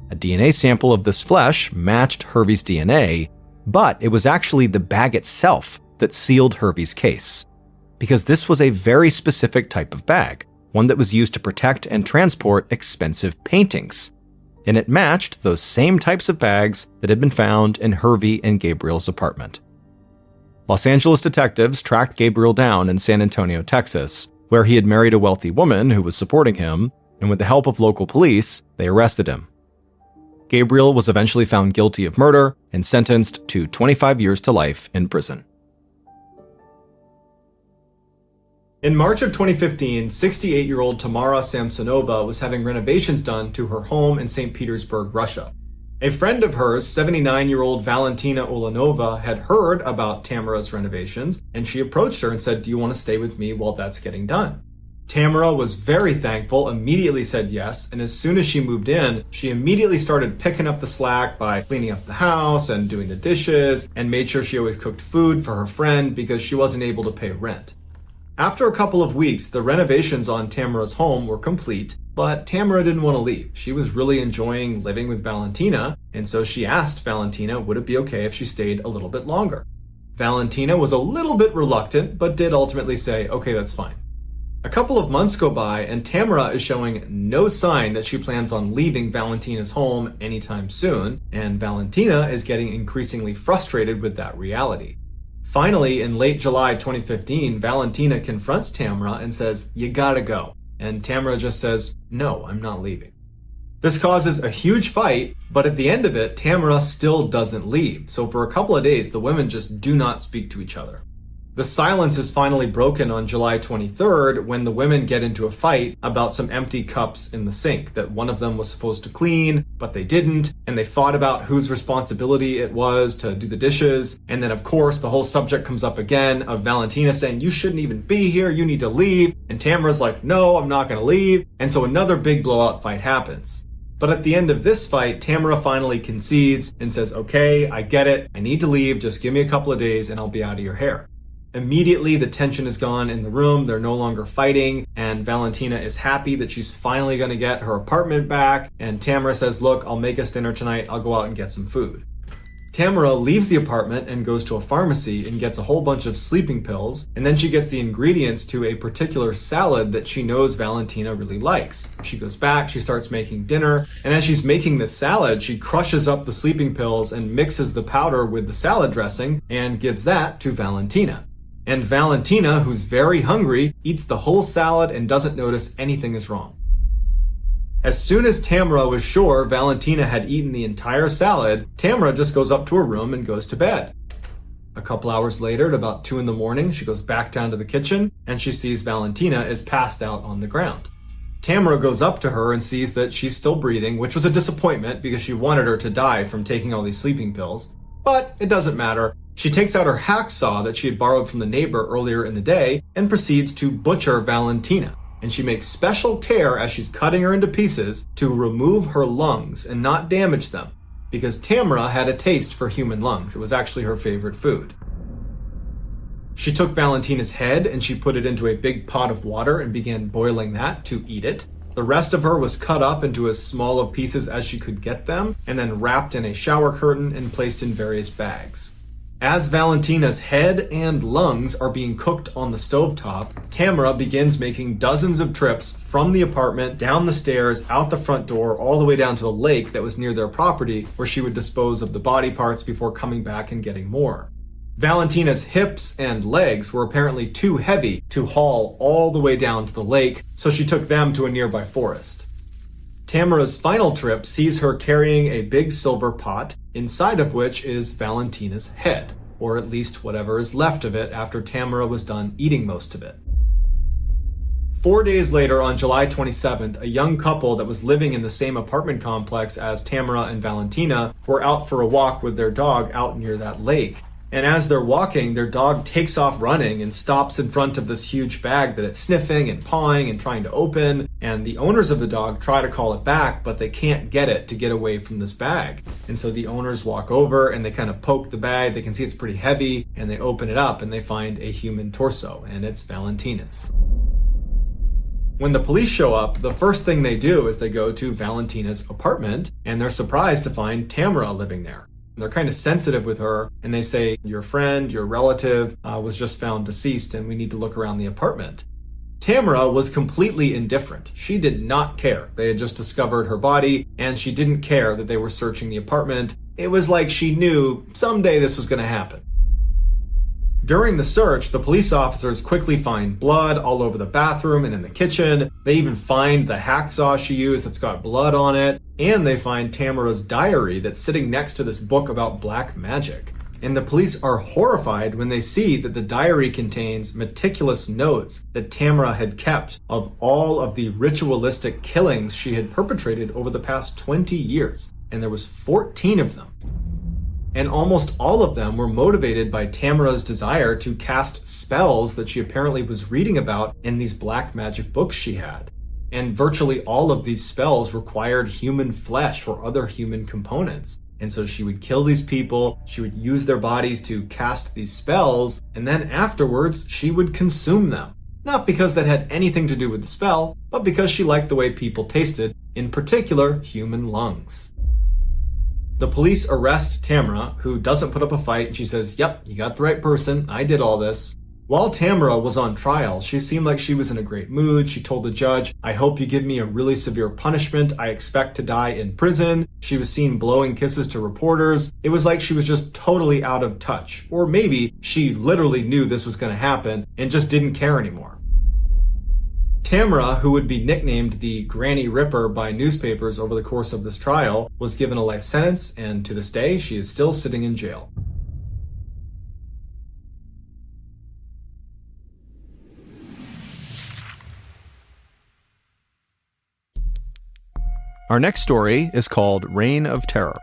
A DNA sample of this flesh matched Hervey's DNA, but it was actually the bag itself that sealed Hervey's case, because this was a very specific type of bag, one that was used to protect and transport expensive paintings, and it matched those same types of bags that had been found in Hervey and Gabriel's apartment. Los Angeles detectives tracked Gabriel down in San Antonio, Texas, where he had married a wealthy woman who was supporting him, and with the help of local police, they arrested him. Gabriel was eventually found guilty of murder and sentenced to 25 years to life in prison. In March of 2015, 68-year-old Tamara Samsonova was having renovations done to her home in St. Petersburg, Russia. A friend of hers, 79-year-old Valentina Ulanova, had heard about Tamara's renovations, and she approached her and said, "Do you want to stay with me while that's getting done?" Tamara was very thankful, immediately said yes, and as soon as she moved in, she immediately started picking up the slack by cleaning up the house and doing the dishes, and made sure she always cooked food for her friend because she wasn't able to pay rent. After a couple of weeks, the renovations on Tamara's home were complete, but Tamara didn't want to leave. She was really enjoying living with Valentina, and so she asked Valentina would it be okay if she stayed a little bit longer. Valentina was a little bit reluctant, but did ultimately say, okay, that's fine. A couple of months go by, and Tamara is showing no sign that she plans on leaving Valentina's home anytime soon, and Valentina is getting increasingly frustrated with that reality. Finally, in late July 2015, Valentina confronts Tamara and says, "You gotta go." And Tamara just says, "No, I'm not leaving." This causes a huge fight, but at the end of it, Tamara still doesn't leave. So for a couple of days, the women just do not speak to each other. The silence is finally broken on July 23rd when the women get into a fight about some empty cups in the sink that one of them was supposed to clean, but they didn't, and they fought about whose responsibility it was to do the dishes. And then of course the whole subject comes up again of Valentina saying, "You shouldn't even be here, you need to leave." And Tamara's like, "No, I'm not gonna leave." And so another big blowout fight happens. But at the end of this fight, Tamara finally concedes and says, "Okay, I get it, I need to leave, just give me a couple of days and I'll be out of your hair." Immediately, the tension is gone in the room. They're no longer fighting, and Valentina is happy that she's finally going to get her apartment back. And Tamara says, "Look, I'll make us dinner tonight. I'll go out and get some food." Tamara leaves the apartment and goes to a pharmacy and gets a whole bunch of sleeping pills, and then she gets the ingredients to a particular salad that she knows Valentina really likes. She goes back, she starts making dinner, and as she's making this salad, she crushes up the sleeping pills and mixes the powder with the salad dressing and gives that to Valentina. And Valentina, who's very hungry, eats the whole salad and doesn't notice anything is wrong. As soon as Tamara was sure Valentina had eaten the entire salad, Tamara just goes up to her room and goes to bed. A couple hours later, at about 2 a.m, she goes back down to the kitchen and she sees Valentina is passed out on the ground. Tamara goes up to her and sees that she's still breathing, which was a disappointment because she wanted her to die from taking all these sleeping pills. But it doesn't matter. She takes out her hacksaw that she had borrowed from the neighbor earlier in the day and proceeds to butcher Valentina. And she makes special care as she's cutting her into pieces to remove her lungs and not damage them, because Tamara had a taste for human lungs. It was actually her favorite food. She took Valentina's head and she put it into a big pot of water and began boiling that to eat it. The rest of her was cut up into as small of pieces as she could get them, and then wrapped in a shower curtain and placed in various bags. As Valentina's head and lungs are being cooked on the stovetop, Tamara begins making dozens of trips from the apartment, down the stairs, out the front door, all the way down to the lake that was near their property, where she would dispose of the body parts before coming back and getting more. Valentina's hips and legs were apparently too heavy to haul all the way down to the lake, so she took them to a nearby forest. Tamara's final trip sees her carrying a big silver pot, inside of which is Valentina's head, or at least whatever is left of it after Tamara was done eating most of it. 4 days later, on July 27th, a young couple that was living in the same apartment complex as Tamara and Valentina were out for a walk with their dog out near that lake. And as they're walking, their dog takes off running and stops in front of this huge bag that it's sniffing and pawing and trying to open. And the owners of the dog try to call it back, but they can't get it to get away from this bag. And so the owners walk over and they kind of poke the bag. They can see it's pretty heavy, and they open it up and they find a human torso, and it's Valentina's. When the police show up, the first thing they do is they go to Valentina's apartment, and they're surprised to find Tamara living there. They're kind of sensitive with her, and they say, "Your friend, your relative, was just found deceased, and we need to look around the apartment." Tamara was completely indifferent. She did not care. They had just discovered her body, and she didn't care that they were searching the apartment. It was like she knew someday this was going to happen. During the search, the police officers quickly find blood all over the bathroom and in the kitchen. They even find the hacksaw she used that's got blood on it. And they find Tamara's diary that's sitting next to this book about black magic. And the police are horrified when they see that the diary contains meticulous notes that Tamara had kept of all of the ritualistic killings she had perpetrated over the past 20 years. And there was 14 of them. And almost all of them were motivated by Tamara's desire to cast spells that she apparently was reading about in these black magic books she had. And virtually all of these spells required human flesh or other human components. And so she would kill these people, she would use their bodies to cast these spells, and then afterwards she would consume them. Not because that had anything to do with the spell, but because she liked the way people tasted, in particular human lungs. The police arrest Tamara, who doesn't put up a fight, and she says, "Yep, you got the right person, I did all this." While Tamara was on trial, she seemed like she was in a great mood. She told the judge, "I hope you give me a really severe punishment. I expect to die in prison." She was seen blowing kisses to reporters. It was like she was just totally out of touch. Or maybe she literally knew this was going to happen and just didn't care anymore. Tamara, who would be nicknamed the Granny Ripper by newspapers over the course of this trial, was given a life sentence, and to this day, she is still sitting in jail. Our next story is called Reign of Terror.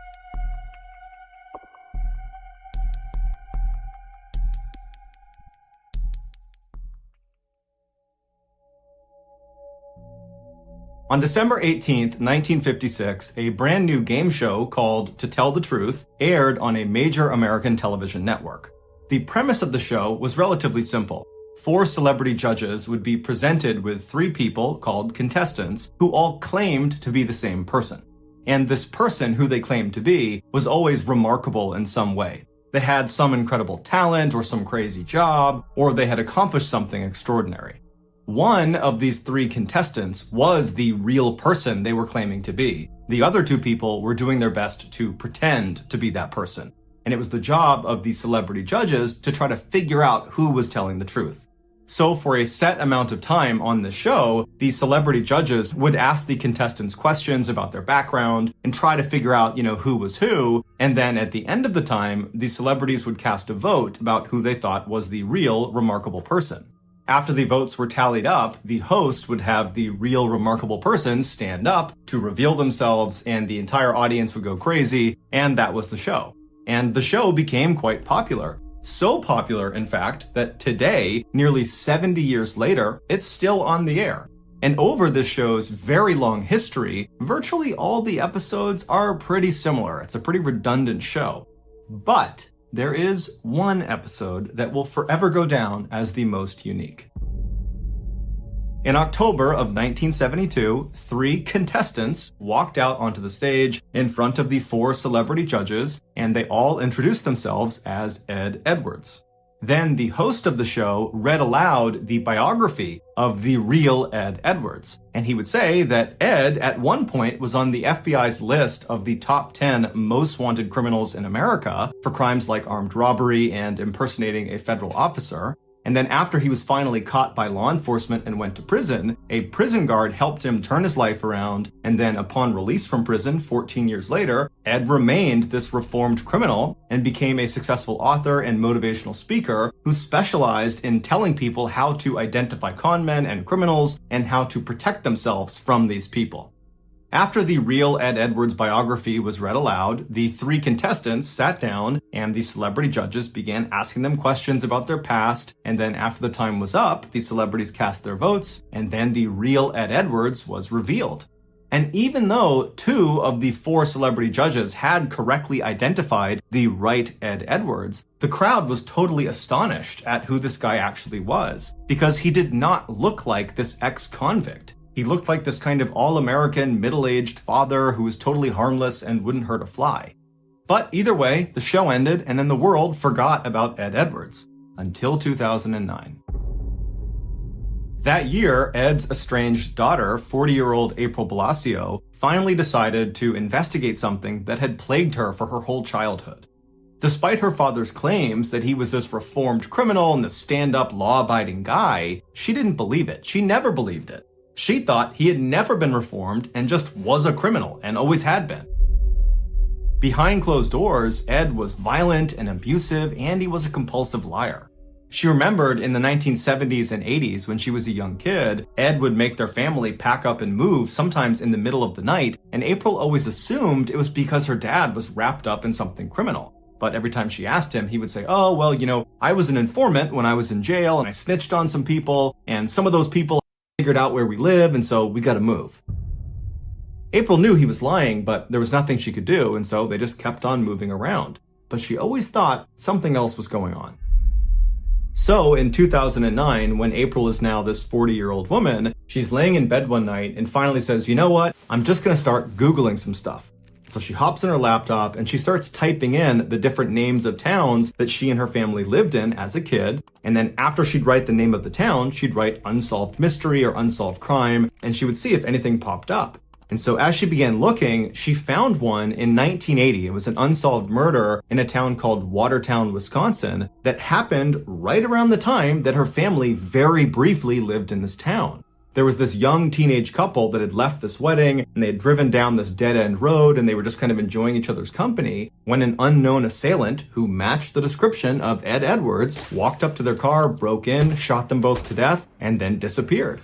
On December 18th, 1956, a brand new game show called To Tell the Truth aired on a major American television network. The premise of the show was relatively simple. 4 celebrity judges would be presented with 3 people called contestants who all claimed to be the same person. And this person who they claimed to be was always remarkable in some way. They had some incredible talent or some crazy job, or they had accomplished something extraordinary. One of these 3 contestants was the real person they were claiming to be. The other 2 people were doing their best to pretend to be that person. And it was the job of the celebrity judges to try to figure out who was telling the truth. So for a set amount of time on the show, the celebrity judges would ask the contestants questions about their background and try to figure out, who was who. And then at the end of the time, the celebrities would cast a vote about who they thought was the real remarkable person. After the votes were tallied up, the host would have the real remarkable person stand up to reveal themselves, and the entire audience would go crazy, and that was the show. And the show became quite popular. So popular, in fact, that today, nearly 70 years later, it's still on the air. And over this show's very long history, virtually all the episodes are pretty similar. It's a pretty redundant show. But there is one episode that will forever go down as the most unique. In October of 1972, 3 contestants walked out onto the stage in front of the 4 celebrity judges, and they all introduced themselves as Ed Edwards. Then the host of the show read aloud the biography of the real Ed Edwards. And he would say that Ed at one point was on the FBI's list of the top 10 most wanted criminals in America for crimes like armed robbery and impersonating a federal officer. And then after he was finally caught by law enforcement and went to prison, a prison guard helped him turn his life around. And then upon release from prison 14 years later, Ed remained this reformed criminal and became a successful author and motivational speaker who specialized in telling people how to identify con men and criminals and how to protect themselves from these people. After the real Ed Edwards biography was read aloud, the 3 contestants sat down and the celebrity judges began asking them questions about their past. And then after the time was up, the celebrities cast their votes, and then the real Ed Edwards was revealed. And even though 2 of the 4 celebrity judges had correctly identified the right Ed Edwards, the crowd was totally astonished at who this guy actually was, because he did not look like this ex-convict. He looked like this kind of all-American, middle-aged father who was totally harmless and wouldn't hurt a fly. But either way, the show ended, and then the world forgot about Ed Edwards. Until 2009. That year, Ed's estranged daughter, 40-year-old April Blasio, finally decided to investigate something that had plagued her for her whole childhood. Despite her father's claims that he was this reformed criminal and this stand-up, law-abiding guy, she didn't believe it. She never believed it. She thought he had never been reformed and just was a criminal and always had been. Behind closed doors, Ed was violent and abusive, and he was a compulsive liar. She remembered in the 1970s and 80s when she was a young kid, Ed would make their family pack up and move sometimes in the middle of the night, and April always assumed it was because her dad was wrapped up in something criminal. But every time she asked him, he would say, oh, well, I was an informant when I was in jail and I snitched on some people, and some of those people figured out where we live, and so we gotta move. April knew he was lying, but there was nothing she could do, and so they just kept on moving around. But she always thought something else was going on. So in 2009, when April is now this 40-year-old woman, she's laying in bed one night and finally says, you know what? I'm just gonna start Googling some stuff. So she hops in her laptop and she starts typing in the different names of towns that she and her family lived in as a kid. And then after she'd write the name of the town, she'd write unsolved mystery or unsolved crime, and she would see if anything popped up. And so as she began looking, she found one in 1980. It was an unsolved murder in a town called Watertown, Wisconsin, that happened right around the time that her family very briefly lived in this town. There was this young teenage couple that had left this wedding, and they had driven down this dead-end road, and they were just kind of enjoying each other's company when an unknown assailant who matched the description of Ed Edwards walked up to their car, broke in, shot them both to death, and then disappeared.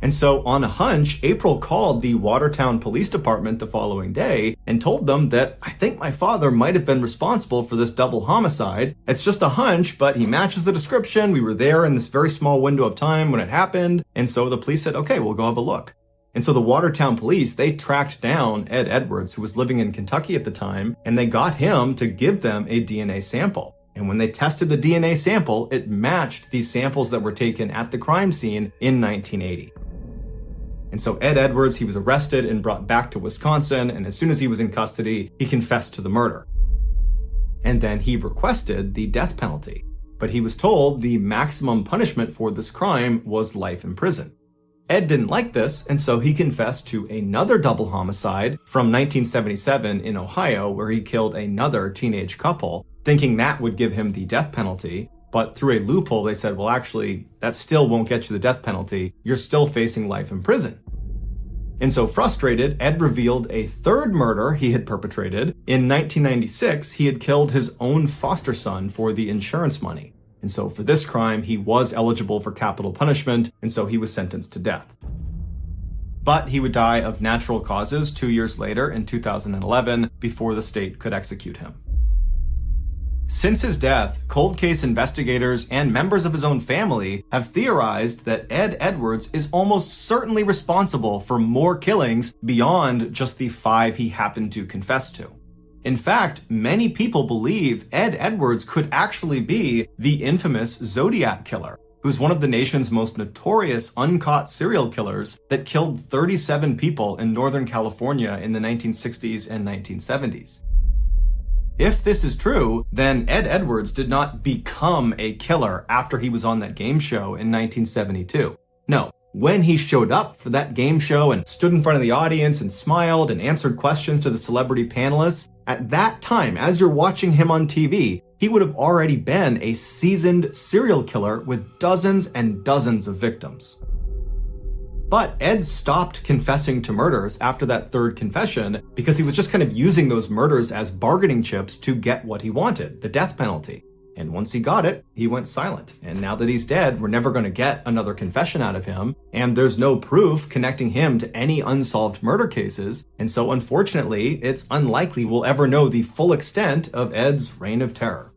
And so on a hunch, April called the Watertown Police Department the following day and told them that, I think my father might have been responsible for this double homicide. It's just a hunch, but he matches the description. We were there in this very small window of time when it happened. And so the police said, okay, we'll go have a look. And so the Watertown police, they tracked down Ed Edwards, who was living in Kentucky at the time, and they got him to give them a DNA sample. And when they tested the DNA sample, it matched these samples that were taken at the crime scene in 1980. And so Ed Edwards, he was arrested and brought back to Wisconsin, and as soon as he was in custody, he confessed to the murder. And then he requested the death penalty, but he was told the maximum punishment for this crime was life in prison. Ed didn't like this, and so he confessed to another double homicide from 1977 in Ohio, where he killed another teenage couple, thinking that would give him the death penalty. But through a loophole, they said, well, actually, that still won't get you the death penalty. You're still facing life in prison. And so frustrated, Ed revealed a third murder he had perpetrated. In 1996, he had killed his own foster son for the insurance money. And so for this crime, he was eligible for capital punishment, and so he was sentenced to death. But he would die of natural causes 2 years later in 2011 before the state could execute him. Since his death, cold case investigators and members of his own family have theorized that Ed Edwards is almost certainly responsible for more killings beyond just the 5 he happened to confess to. In fact, many people believe Ed Edwards could actually be the infamous Zodiac Killer, who's one of the nation's most notorious uncaught serial killers that killed 37 people in Northern California in the 1960s and 1970s. If this is true, then Ed Edwards did not become a killer after he was on that game show in 1972. No, when he showed up for that game show and stood in front of the audience and smiled and answered questions to the celebrity panelists, at that time, as you're watching him on TV, he would have already been a seasoned serial killer with dozens and dozens of victims. But Ed stopped confessing to murders after that third confession because he was just kind of using those murders as bargaining chips to get what he wanted, the death penalty. And once he got it, he went silent. And now that he's dead, we're never going to get another confession out of him. And there's no proof connecting him to any unsolved murder cases. And so unfortunately, it's unlikely we'll ever know the full extent of Ed's reign of terror.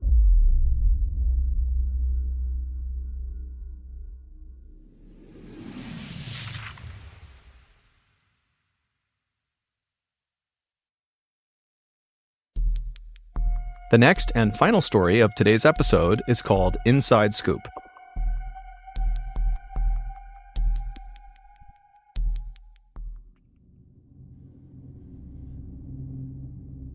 The next and final story of today's episode is called Inside Scoop.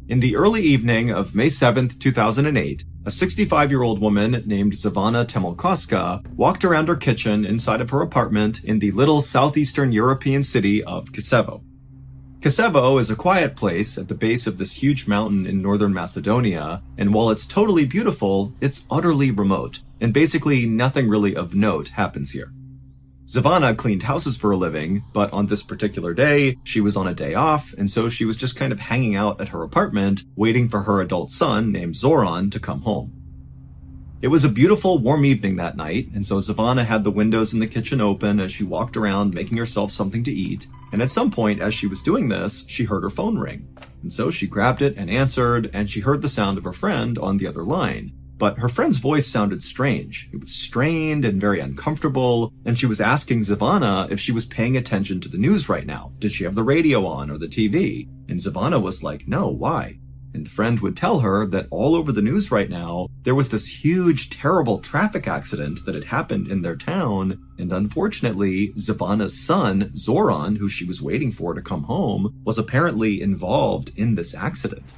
In the early evening of May 7th, 2008, a 65-year-old woman named Zavana Temolkoska walked around her kitchen inside of her apartment in the little southeastern European city of Kisevo. Kosovo is a quiet place at the base of this huge mountain in northern Macedonia, and while it's totally beautiful, it's utterly remote, and basically nothing really of note happens here. Zavana cleaned houses for a living, but on this particular day, she was on a day off, and so she was just kind of hanging out at her apartment, waiting for her adult son named Zoran to come home. It was a beautiful, warm evening that night, and so Zavana had the windows in the kitchen open as she walked around making herself something to eat, and at some point as she was doing this, she heard her phone ring. And so she grabbed it and answered, and she heard the sound of her friend on the other line. But her friend's voice sounded strange. It was strained and very uncomfortable, and she was asking Zavana if she was paying attention to the news right now. Did she have the radio on or the TV? And Zavana was like, no, why? And the friend would tell her that all over the news right now, there was this huge, terrible traffic accident that had happened in their town, and unfortunately, Zavana's son, Zoran, who she was waiting for to come home, was apparently involved in this accident.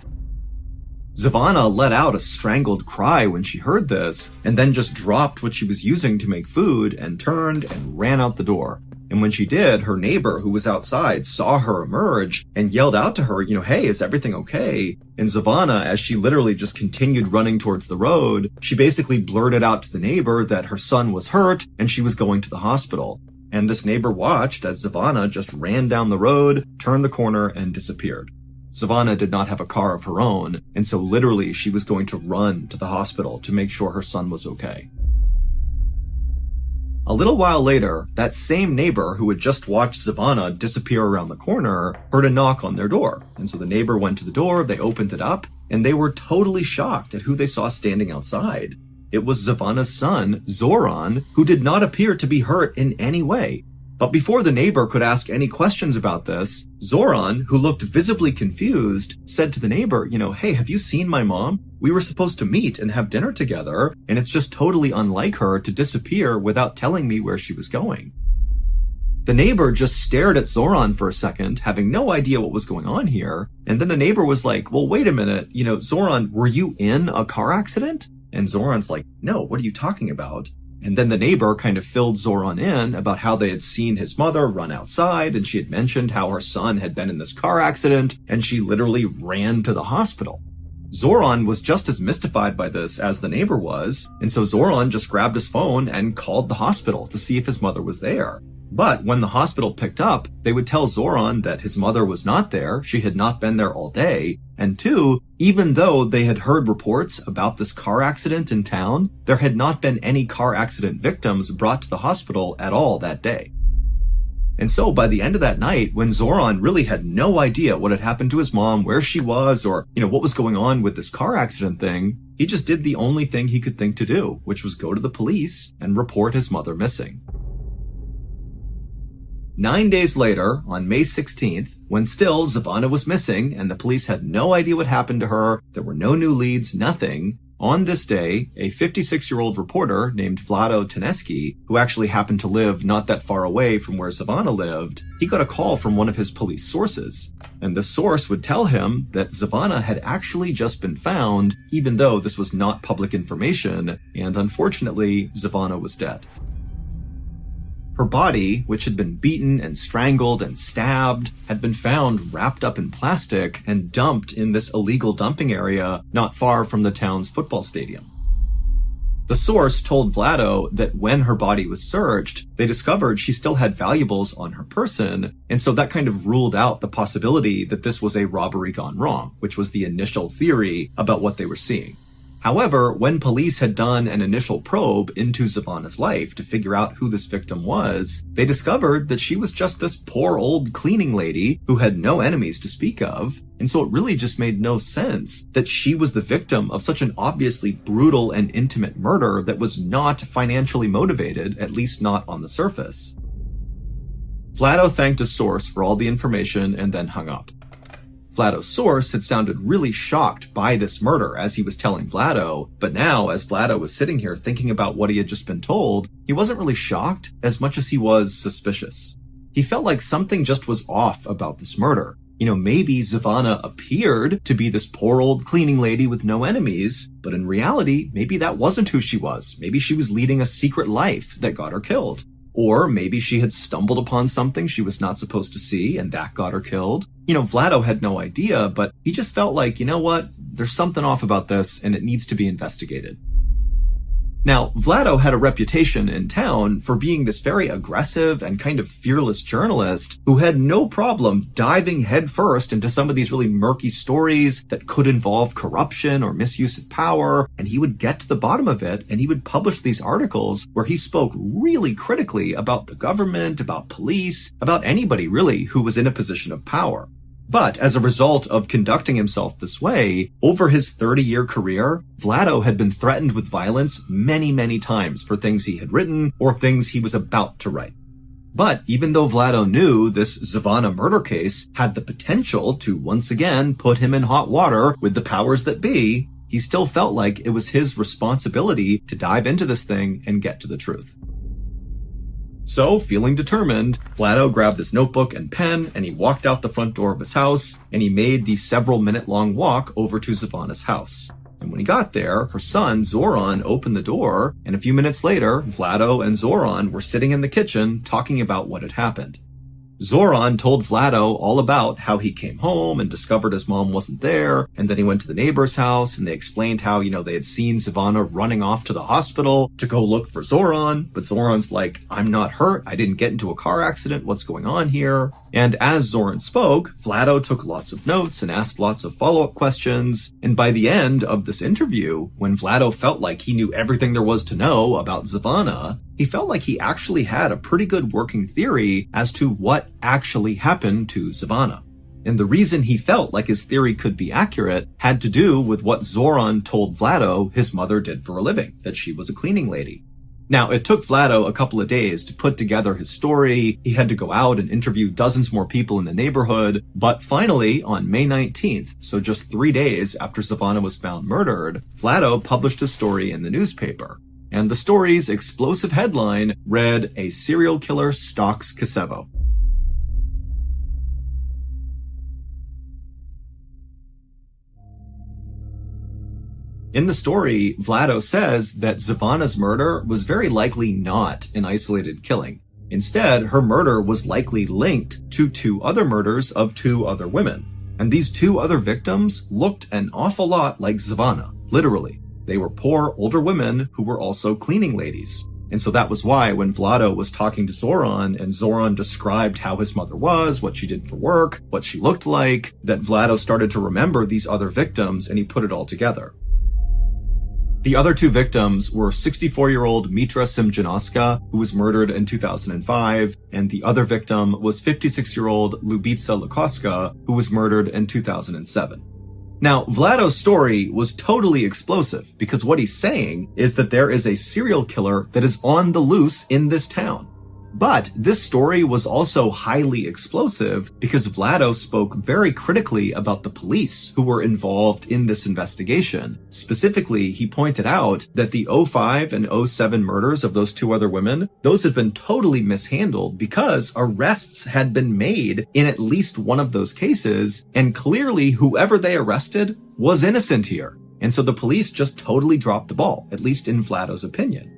Zavana let out a strangled cry when she heard this, and then just dropped what she was using to make food and turned and ran out the door. And when she did, her neighbor who was outside saw her emerge and yelled out to her, hey, is everything okay? And Zavana, as she literally just continued running towards the road, she basically blurted out to the neighbor that her son was hurt and she was going to the hospital. And this neighbor watched as Zavana just ran down the road, turned the corner, and disappeared. Zavana did not have a car of her own, and so literally she was going to run to the hospital to make sure her son was okay. A little while later, that same neighbor who had just watched Zavana disappear around the corner heard a knock on their door. And so the neighbor went to the door, they opened it up, and they were totally shocked at who they saw standing outside. It was Zavana's son, Zoran, who did not appear to be hurt in any way. But before the neighbor could ask any questions about this, Zoran, who looked visibly confused, said to the neighbor, hey, have you seen my mom? We were supposed to meet and have dinner together, and it's just totally unlike her to disappear without telling me where she was going. The neighbor just stared at Zoran for a second, having no idea what was going on here, and then the neighbor was like, well, wait a minute, Zoran, were you in a car accident? And Zoran's like, no, what are you talking about? And then the neighbor kind of filled Zoran in about how they had seen his mother run outside, and she had mentioned how her son had been in this car accident, and she literally ran to the hospital. Zoran was just as mystified by this as the neighbor was, and so Zoran just grabbed his phone and called the hospital to see if his mother was there. But when the hospital picked up, they would tell Zoran that his mother was not there, she had not been there all day, and two, even though they had heard reports about this car accident in town, there had not been any car accident victims brought to the hospital at all that day. And so by the end of that night, when Zoran really had no idea what had happened to his mom, where she was, or, what was going on with this car accident thing, he just did the only thing he could think to do, which was go to the police and report his mother missing. 9 days later, on May 16th, when still Zavana was missing and the police had no idea what happened to her, there were no new leads, nothing, on this day, a 56-year-old reporter named Vlado Teneski, who actually happened to live not that far away from where Zavana lived, he got a call from one of his police sources. And the source would tell him that Zavana had actually just been found, even though this was not public information, and unfortunately, Zavana was dead. Her body, which had been beaten and strangled and stabbed, had been found wrapped up in plastic and dumped in this illegal dumping area not far from the town's football stadium. The source told Vlado that when her body was searched, they discovered she still had valuables on her person, and so that kind of ruled out the possibility that this was a robbery gone wrong, which was the initial theory about what they were seeing. However, when police had done an initial probe into Zavana's life to figure out who this victim was, they discovered that she was just this poor old cleaning lady who had no enemies to speak of, and so it really just made no sense that she was the victim of such an obviously brutal and intimate murder that was not financially motivated, at least not on the surface. Vlado thanked his source for all the information and then hung up. Vlado's source had sounded really shocked by this murder as he was telling Vlado, but now, as Vlado was sitting here thinking about what he had just been told, he wasn't really shocked as much as he was suspicious. He felt like something just was off about this murder. Maybe Zavana appeared to be this poor old cleaning lady with no enemies, but in reality, maybe that wasn't who she was. Maybe she was leading a secret life that got her killed. Or maybe she had stumbled upon something she was not supposed to see and that got her killed. Vlado had no idea, but he just felt like, you know what? There's something off about this and it needs to be investigated. Now, Vlado had a reputation in town for being this very aggressive and kind of fearless journalist who had no problem diving headfirst into some of these really murky stories that could involve corruption or misuse of power, and he would get to the bottom of it, and he would publish these articles where he spoke really critically about the government, about police, about anybody really who was in a position of power. But as a result of conducting himself this way, over his 30-year career, Vlado had been threatened with violence many, many times for things he had written or things he was about to write. But even though Vlado knew this Zavana murder case had the potential to once again put him in hot water with the powers that be, he still felt like it was his responsibility to dive into this thing and get to the truth. So, feeling determined, Vlado grabbed his notebook and pen, and he walked out the front door of his house, and he made the several-minute-long walk over to Zavana's house. And when he got there, her son, Zoran, opened the door, and a few minutes later, Vlado and Zoran were sitting in the kitchen talking about what had happened. Zoran told Vlado all about how he came home and discovered his mom wasn't there, and then he went to the neighbor's house and they explained how, they had seen Zavana running off to the hospital to go look for Zoran, but Zoran's like, I'm not hurt, I didn't get into a car accident, what's going on here? And as Zoran spoke, Vlado took lots of notes and asked lots of follow-up questions, and by the end of this interview, when Vlado felt like he knew everything there was to know about Zavana, he felt like he actually had a pretty good working theory as to what actually happened to Zavana. And the reason he felt like his theory could be accurate had to do with what Zoran told Vlado his mother did for a living, that she was a cleaning lady. Now, it took Vlado a couple of days to put together his story. He had to go out and interview dozens more people in the neighborhood. But finally, on May 19th, so just 3 days after Zavana was found murdered, Vlado published a story in the newspaper. And the story's explosive headline read, "A Serial Killer Stalks Kosovo." In the story, Vlado says that Zavana's murder was very likely not an isolated killing. Instead, her murder was likely linked to 2 other murders of 2 other women. And these 2 other victims looked an awful lot like Zavana, literally. They were poor, older women who were also cleaning ladies. And so that was why when Vlado was talking to Zoran and Zoran described how his mother was, what she did for work, what she looked like, that Vlado started to remember these other victims and he put it all together. The other 2 victims were 64-year-old Mitra Simjanoska, who was murdered in 2005, and the other victim was 56-year-old Lubitsa Lukoska, who was murdered in 2007. Now, Vlado's story was totally explosive because what he's saying is that there is a serial killer that is on the loose in this town. But this story was also highly explosive because Vlado spoke very critically about the police who were involved in this investigation. Specifically, he pointed out that the 05 and 07 murders of those 2 other women, those had been totally mishandled because arrests had been made in at least one of those cases, and clearly whoever they arrested was innocent here. And so the police just totally dropped the ball, at least in Vlado's opinion.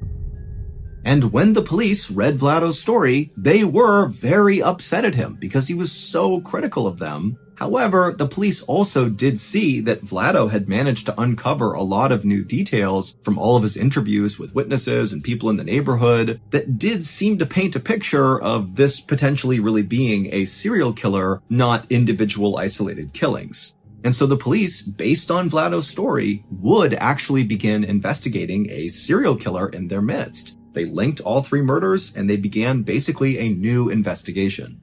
And when the police read Vlado's story, they were very upset at him because he was so critical of them. However, the police also did see that Vlado had managed to uncover a lot of new details from all of his interviews with witnesses and people in the neighborhood that did seem to paint a picture of this potentially really being a serial killer, not individual isolated killings. And so the police, based on Vlado's story, would actually begin investigating a serial killer in their midst. They linked all 3 murders and they began basically a new investigation.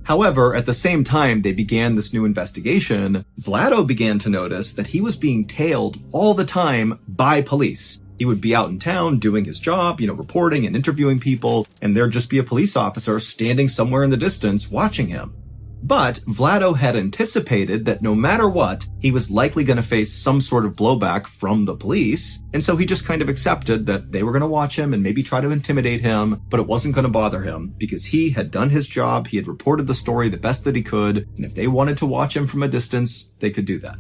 However, at the same time they began this new investigation, Vlado began to notice that he was being tailed all the time by police. He would be out in town doing his job, reporting and interviewing people, and there'd just be a police officer standing somewhere in the distance watching him. But Vlado had anticipated that no matter what, he was likely going to face some sort of blowback from the police, and so he just kind of accepted that they were going to watch him and maybe try to intimidate him, but it wasn't going to bother him because he had done his job, he had reported the story the best that he could, and if they wanted to watch him from a distance, they could do that.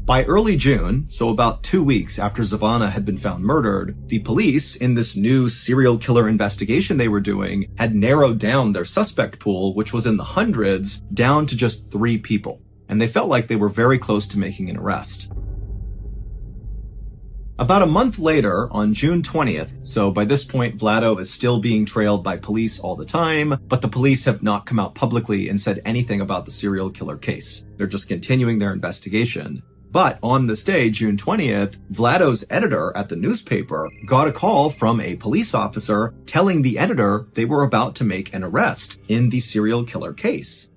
By early June, so about 2 weeks after Zavana had been found murdered, the police, in this new serial killer investigation they were doing, had narrowed down their suspect pool, which was in the hundreds, down to just 3 people. And they felt like they were very close to making an arrest. About a month later, on June 20th, so by this point Vlado is still being trailed by police all the time, but the police have not come out publicly and said anything about the serial killer case. They're just continuing their investigation. But on this day, June 20th, Vlado's editor at the newspaper got a call from a police officer telling the editor they were about to make an arrest in the serial killer case.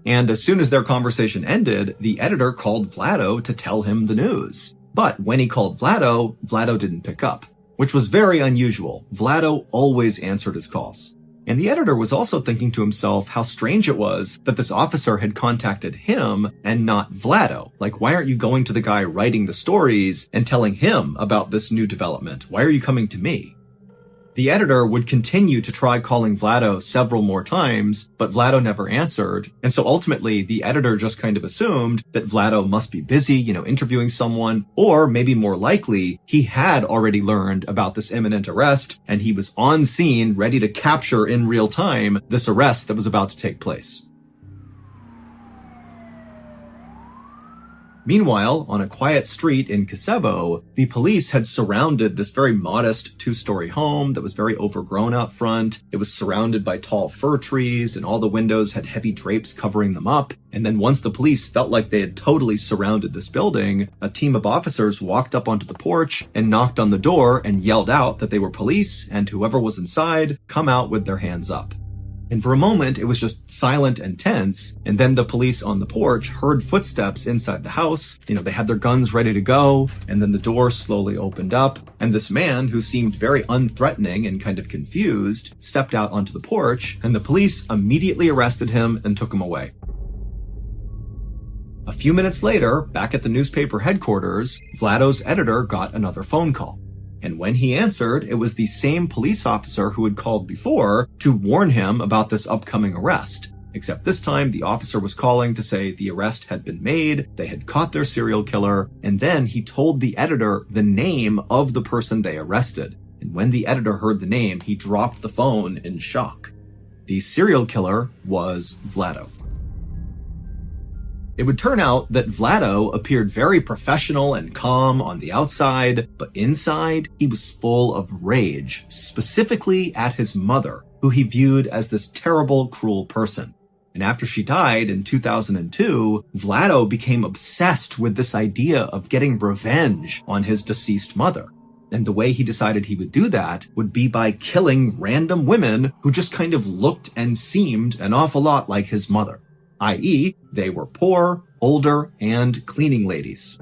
And as soon as their conversation ended, the editor called Vlado to tell him the news. But when he called Vlado, Vlado didn't pick up, which was very unusual. Vlado always answered his calls. And the editor was also thinking to himself how strange it was that this officer had contacted him and not Vlado. Like, why aren't you going to the guy writing the stories and telling him about this new development? Why are you coming to me? The editor would continue to try calling Vlado several more times, but Vlado never answered. And so ultimately, the editor just kind of assumed that Vlado must be busy, interviewing someone, or maybe more likely, he had already learned about this imminent arrest, and he was on scene, ready to capture in real time this arrest that was about to take place. Meanwhile, on a quiet street in Kosovo, the police had surrounded this very modest 2-story home that was very overgrown out front. It was surrounded by tall fir trees, and all the windows had heavy drapes covering them up. And then once the police felt like they had totally surrounded this building, a team of officers walked up onto the porch and knocked on the door and yelled out that they were police, and whoever was inside, come out with their hands up. And for a moment, it was just silent and tense. And then the police on the porch heard footsteps inside the house. They had their guns ready to go. And then the door slowly opened up. And this man, who seemed very unthreatening and kind of confused, stepped out onto the porch. And the police immediately arrested him and took him away. A few minutes later, back at the newspaper headquarters, Vlado's editor got another phone call. And when he answered, it was the same police officer who had called before to warn him about this upcoming arrest. Except this time, the officer was calling to say the arrest had been made, they had caught their serial killer, and then he told the editor the name of the person they arrested. And when the editor heard the name, he dropped the phone in shock. The serial killer was Vlado. It would turn out that Vlado appeared very professional and calm on the outside, but inside, he was full of rage, specifically at his mother, who he viewed as this terrible, cruel person. And after she died in 2002, Vlado became obsessed with this idea of getting revenge on his deceased mother. And the way he decided he would do that would be by killing random women who just kind of looked and seemed an awful lot like his mother. i.e., they were poor, older, and cleaning ladies.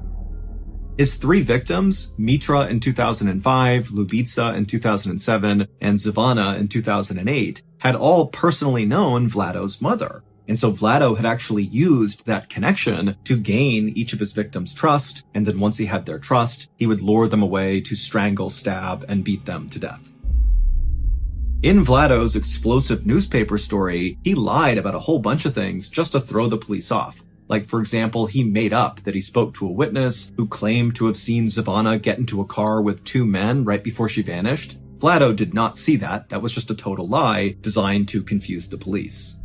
His 3 victims, Mitra in 2005, Lubitsa in 2007, and Zavana in 2008, had all personally known Vlado's mother. And so Vlado had actually used that connection to gain each of his victims' trust, and then once he had their trust, he would lure them away to strangle, stab, and beat them to death. In Vlado's explosive newspaper story, he lied about a whole bunch of things just to throw the police off. Like, for example, he made up that he spoke to a witness who claimed to have seen Zavana get into a car with 2 men right before she vanished. Vlado did not see that. That was just a total lie designed to confuse the police.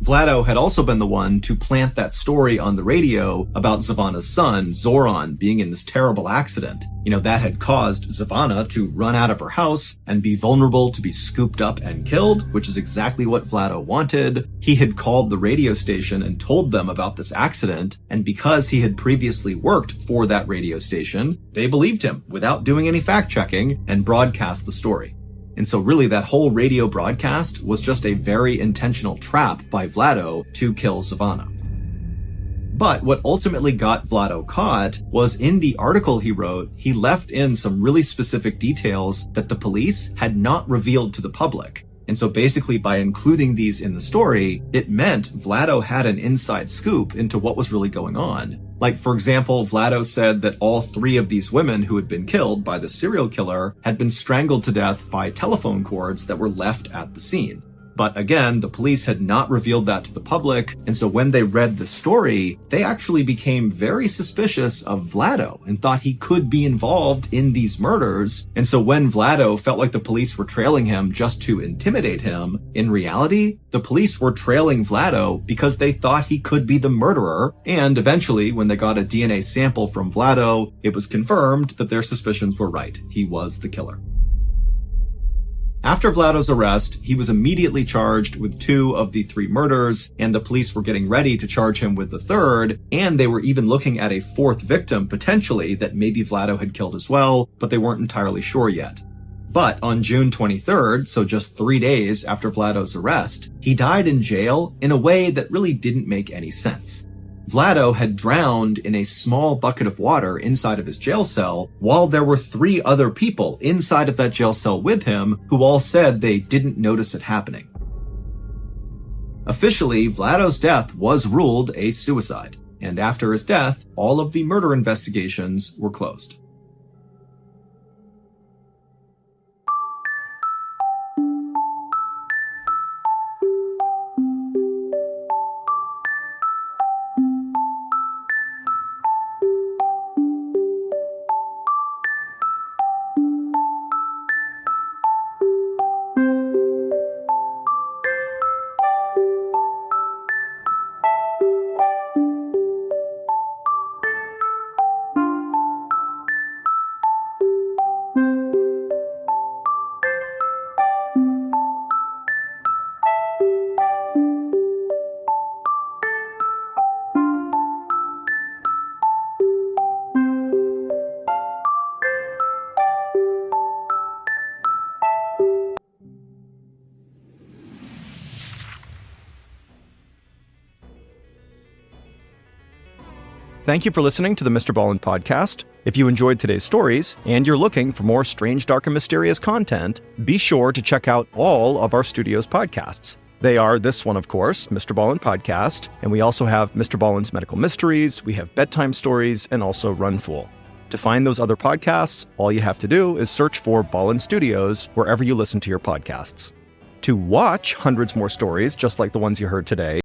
Vlado had also been the one to plant that story on the radio about Zavana's son, Zoran, being in this terrible accident. That had caused Zavana to run out of her house and be vulnerable to be scooped up and killed, which is exactly what Vlado wanted. He had called the radio station and told them about this accident, and because he had previously worked for that radio station, they believed him without doing any fact-checking and broadcast the story. And so really that whole radio broadcast was just a very intentional trap by Vlado to kill Zavana. But what ultimately got Vlado caught was in the article he wrote, he left in some really specific details that the police had not revealed to the public. And so basically by including these in the story, it meant Vlado had an inside scoop into what was really going on. Like, for example, Vlado said that all 3 of these women who had been killed by the serial killer had been strangled to death by telephone cords that were left at the scene. But again, the police had not revealed that to the public, and so when they read the story, they actually became very suspicious of Vlado and thought he could be involved in these murders. And so when Vlado felt like the police were trailing him just to intimidate him, in reality, the police were trailing Vlado because they thought he could be the murderer, and eventually, when they got a DNA sample from Vlado, it was confirmed that their suspicions were right. He was the killer. After Vlado's arrest, he was immediately charged with 2 of the 3 murders, and the police were getting ready to charge him with the 3rd, and they were even looking at a 4th victim, potentially, that maybe Vlado had killed as well, but they weren't entirely sure yet. But on June 23rd, so just 3 days after Vlado's arrest, he died in jail in a way that really didn't make any sense. Vlado had drowned in a small bucket of water inside of his jail cell, while there were 3 other people inside of that jail cell with him who all said they didn't notice it happening. Officially, Vlado's death was ruled a suicide, and after his death, all of the murder investigations were closed. Thank you for listening to the MrBallen's podcast. If you enjoyed today's stories, and you're looking for more strange, dark, and mysterious content, be sure to check out all of our studio's podcasts. They are this one, of course, MrBallen's Podcast, and we also have MrBallen's Medical Mysteries, we have Bedtime Stories, and also Run Fool. To find those other podcasts, all you have to do is search for Ballen Studios wherever you listen to your podcasts. To watch hundreds more stories just like the ones you heard today,